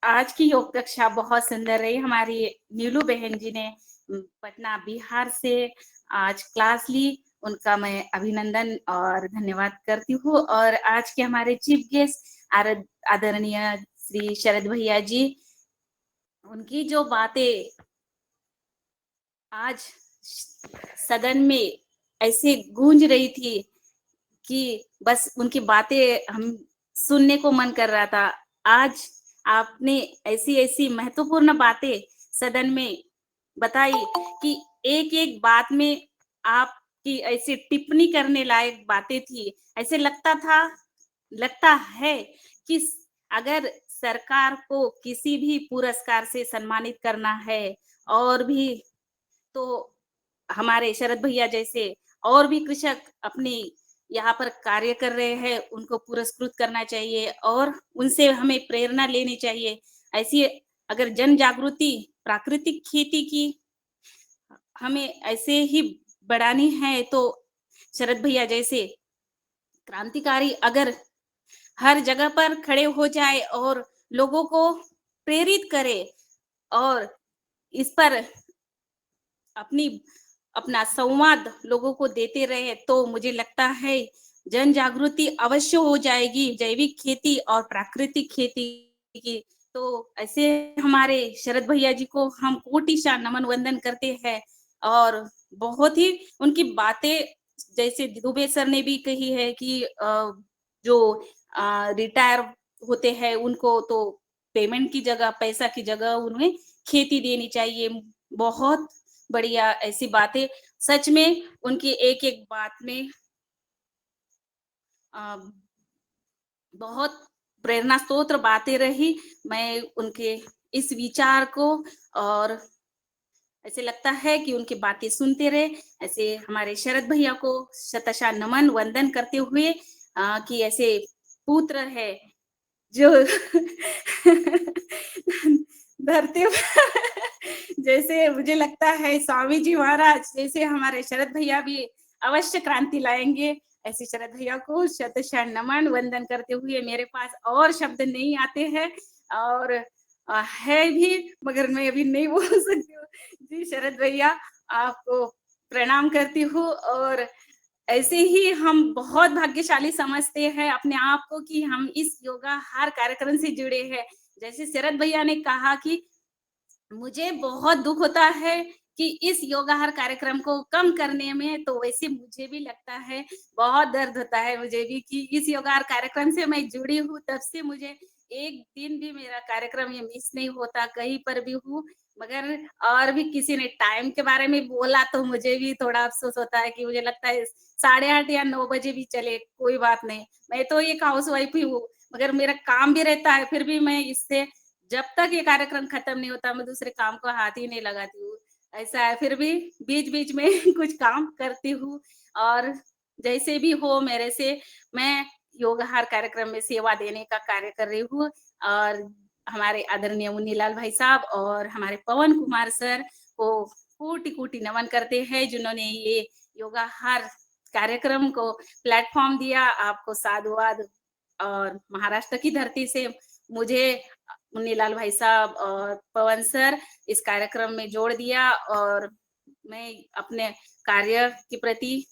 आज की योग कक्षा बहुत सुंदर रही। हमारी नीलू बहन जी ने पटना बिहार से आज क्लास ली, उनका मैं अभिनंदन और धन्यवाद करती हूँ। और आज के हमारे चीफ गेस्ट आदरणीय श्री शरद भैया जी, उनकी जो बातें आज सदन में ऐसे गूंज रही थी कि बस उनकी बातें हम सुनने को मन कर रहा था। आज आपने ऐसी ऐसी महत्वपूर्ण बातें सदन में बताई कि एक एक बात में आपकी ऐसी टिप्पणी करने लायक बातें थी। ऐसे लगता है कि अगर सरकार को किसी भी पुरस्कार से सम्मानित करना है, और भी तो हमारे शरद भैया जैसे और भी कृषक अपने यहाँ पर कार्य कर रहे हैं, उनको पुरस्कृत करना चाहिए और उनसे हमें प्रेरणा लेनी चाहिए। ऐसी अगर जन जागृति प्राकृतिक खेती की हमें ऐसे ही बढ़ानी है, तो शरद भैया जैसे क्रांतिकारी अगर हर जगह पर खड़े हो जाए और लोगों को प्रेरित करे और इस पर अपना संवाद लोगों को देते रहे, तो मुझे लगता है जन जागृति अवश्य हो जाएगी जैविक खेती और प्राकृतिक खेती की। तो ऐसे हमारे शरद भैया जी को हम कोटिशा नमन वंदन करते हैं। और बहुत ही उनकी बातें, जैसे दुबे सर ने भी कही है कि जो रिटायर होते हैं उनको तो पेमेंट की जगह, पैसा की जगह उन्हें खेती देनी चाहिए। बहुत बढ़िया ऐसी बातें, सच में उनकी एक-एक बात में बहुत प्रेरणा स्रोत बातें रही। मैं उनके इस विचार को और ऐसे लगता है कि उनकी बातें सुनते रहे। ऐसे हमारे शरद भैया को शतशः नमन वंदन करते हुए कि ऐसे पुत्र है जो धरती पर जैसे मुझे लगता है स्वामी जी महाराज जैसे हमारे शरद भैया भी अवश्य क्रांति लाएंगे। ऐसे शरद भैया को शतशः नमन वंदन करते हुए मेरे पास और शब्द नहीं आते हैं और है भी मगर मैं अभी नहीं बोल सकती हूँ। जी शरद भैया आपको प्रणाम करती हूँ और ऐसे ही हम बहुत भाग्यशाली समझते हैं अपने आप को कि हम इस योगाहार कार्यक्रम से जुड़े हैं। जैसे शरद भैया ने कहा कि मुझे बहुत दुख होता है कि इस योगाहार कार्यक्रम को कम करने में, तो वैसे मुझे भी लगता है बहुत दर्द होता है मुझे भी कि इस योगाहार कार्यक्रम से मैं जुड़ी हूँ तब से मुझे एक दिन भी मेरा कार्यक्रम ये मिस नहीं होता कहीं पर भी हूँ। मगर और भी किसी ने टाइम के बारे में बोला तो मुझे भी थोड़ा अफसोस होता है कि मुझे लगता है 8:30 या 9 बजे भी चले कोई बात नहीं। मैं तो एक हाउसवाइफ ही हूँ मगर मेरा काम भी रहता है फिर भी मैं इससे जब तक ये कार्यक्रम खत्म नहीं होता मैं दूसरे काम को हाथ ही नहीं लगाती हूँ। ऐसा है फिर भी बीच-बीच में कुछ काम करती हूँ और जैसे भी हो मेरे से मैं योगाहार कार्यक्रम में सेवा देने का कार्य कर रही हूँ और हमारे आदरणीय मुन्नीलाल भाई साहब और हमारे पवन कुमार सर को कोटि-कोटि नमन करते हैं जिन्होंने ये योगाहार कार्यक्रम को प्लेटफ़ॉर्म दिया। आपको साधुवाद और महाराष्ट्र की धरती से मुझे मुन्नीलाल भाई साहब और पवन सर इस कार्यक्रम में जोड़ दिया और मैं अपने कार्य के प्रति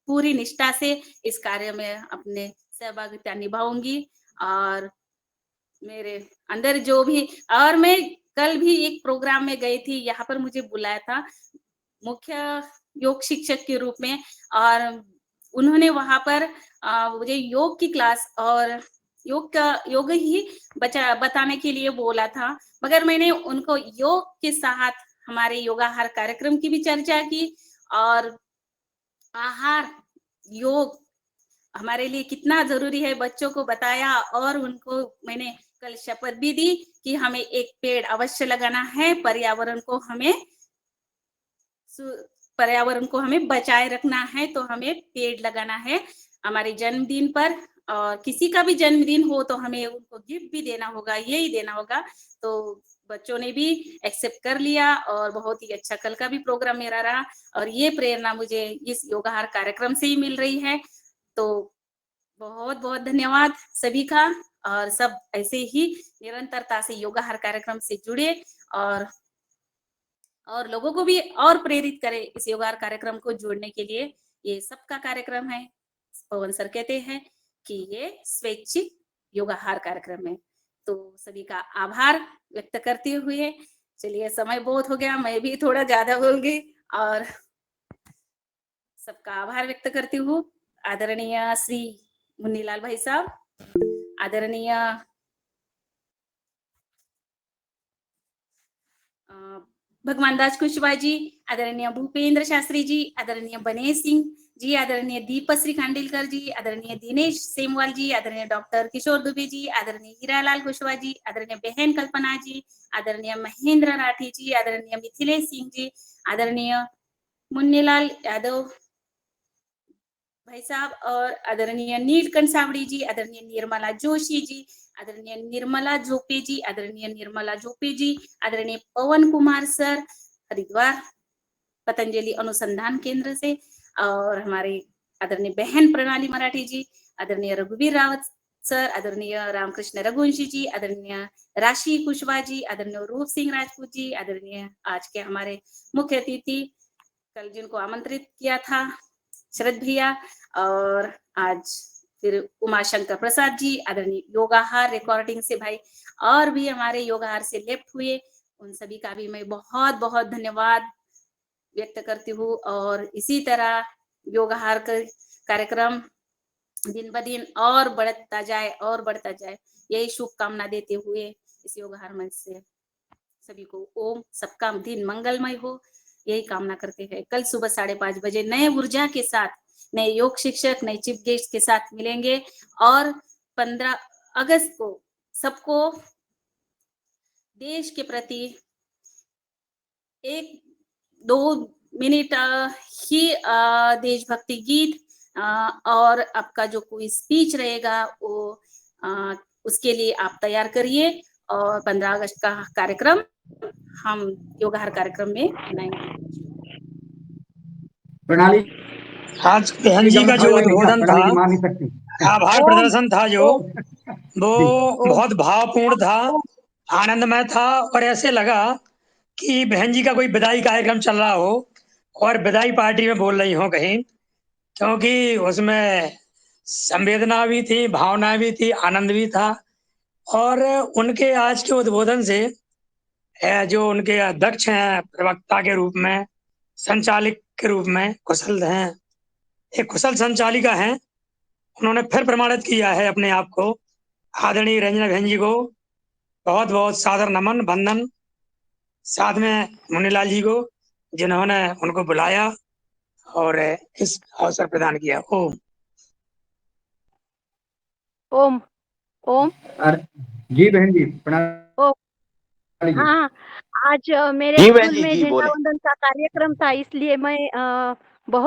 पूरी निष्ठा से इस कार्य में अपने सहभागिता निभाऊंगी और मेरे अंदर जो भी और मैं कल भी एक प्रोग्राम में गई थी यहाँ पर मुझे बुलाया था मुख्य योग शिक्षक के रूप में और उन्होंने वहां पर मुझे योग की क्लास और योग ही बताने के लिए बोला था मगर मैंने उनको योग के साथ हमारे योगाहार कार्यक्रम की भी चर्चा की और आहार योग हमारे लिए कितना जरूरी है बच्चों को बताया और उनको मैंने कल शपथ भी दी कि हमें एक पेड़ अवश्य लगाना है। पर्यावरण को हमें बचाए रखना है तो हमें पेड़ लगाना है हमारे जन्मदिन पर और किसी का भी जन्मदिन हो तो हमें उनको गिफ्ट भी देना होगा यही देना होगा। तो बच्चों ने भी एक्सेप्ट कर लिया और बहुत ही अच्छा कल का भी प्रोग्राम मेरा रहा और ये प्रेरणा मुझे इस योगाहार कार्यक्रम से ही मिल रही है। तो बहुत बहुत धन्यवाद सभी का और सब ऐसे ही निरंतरता से योगाहार कार्यक्रम से जुड़े और लोगों को भी और प्रेरित करें इस योगाहार कार्यक्रम को जोड़ने के लिए। ये सबका कार्यक्रम है। पवन सर कहते हैं कि ये स्वैच्छिक योगाहार कार्यक्रम है। तो सभी का आभार व्यक्त करते हुए चलिए समय बहुत हो गया मैं भी थोड़ा ज्यादा बोल गई और सबका आभार व्यक्त करती हूँ। आदरणीय श्री मुन्नीलाल भाई साहब, आदरणीय भगवान दास कुशवाहा जी, आदरणीय भूपेंद्र शास्त्री जी, आदरणीय बनेश सिंह जी, आदरणीय दीपश्री खांडेलकर जी, आदरणीय दिनेश सेमवाल जी, आदरणीय डॉक्टर किशोर दुबे जी, आदरणीय हीरालाल कुशवाहा जी, आदरणीय बहन कल्पना जी, आदरणीय महेंद्र राठी जी, आदरणीय मिथिलेश सिंह जी, आदरणीय मुन्नीलाल यादव भाई साहब और आदरणीय नीलकंठ सावड़ी जी, आदरणीय निर्मला जोशी जी, आदरणीय निर्मला जोपे जी, आदरणीय निर्मला जोपे जी, आदरणीय पवन कुमार सर हरिद्वार पतंजलि अनुसंधान केंद्र से और हमारे आदरणीय बहन प्रणाली मराठी जी, आदरणीय रघुवीर रावत सर, आदरणीय रामकृष्ण रघुवंशी जी, आदरणीय राशि कुशवाहा जी, आदरणीय रूप सिंह राजपूत जी, आदरणीय आज के हमारे मुख्य अतिथि कल जिनको आमंत्रित किया था शरद भैया और आज फिर उमाशंकर प्रसाद जी, आदरणीय योगाहार रिकॉर्डिंग से भाई और भी हमारे योगाहार से लेफ्ट हुए उन सभी का भी मैं बहुत बहुत धन्यवाद व्यक्त करती हूँ और इसी तरह योगाहार कार्यक्रम दिन ब दिन और बढ़ता जाए और बढ़ता जाए, यही शुभकामना देते हुए इस योगाहार मंच से सभी को ओम, सबका दिन मंगलमय हो, यही कामना करते हैं। कल सुबह 5:30 बजे नए ऊर्जा के साथ, नए योग शिक्षक, नए चीफ गेस्ट के साथ मिलेंगे और 15 अगस्त को सबको देश के प्रति 1-2 मिनट ही देशभक्ति गीत और आपका जो कोई स्पीच रहेगा वो उसके लिए आप तैयार करिए और 15 अगस्त का कार्यक्रम हम योगाहार कार्यक्रम में मनाएंगे। प्रणाली आज बहन जी का जो उद्बोधन था, मान नहीं सकती। आभार प्रदर्शन था जो, वो बहुत भावपूर्ण था, आनंदमय था और ऐसे लगा कि बहन जी का कोई विदाई कार्यक्रम चल रहा हो और विदाई पार्टी में बोल रही हो कहीं, क्योंकि उसमें संवेदना भी थी, भावना भी थी, आनंद भी था। और उनके आज के उद्बोधन से जो उनके अध्यक्ष हैं प्रवक्ता के रूप में, संचालक के रूप में कुशल हैं, एक कुशल संचालिका हैं, उन्होंने फिर प्रमाणित किया है अपने आप को। आदरणीय रंजना बहन जी को बहुत बहुत सादर नमन, वंदन, साथ में मुन्नीलाल जी को जिन्होंने उनको बुलाया और इस अवसर प्रदान किया। ओम ओम ओम। जी बहन जी प्रणाम। ओम। हाँ, आज मेरे जी बहन स्कूल जी, में जी बोले। झंडा वंदन का कार्यक्रम था, इसलिए मैं बहुत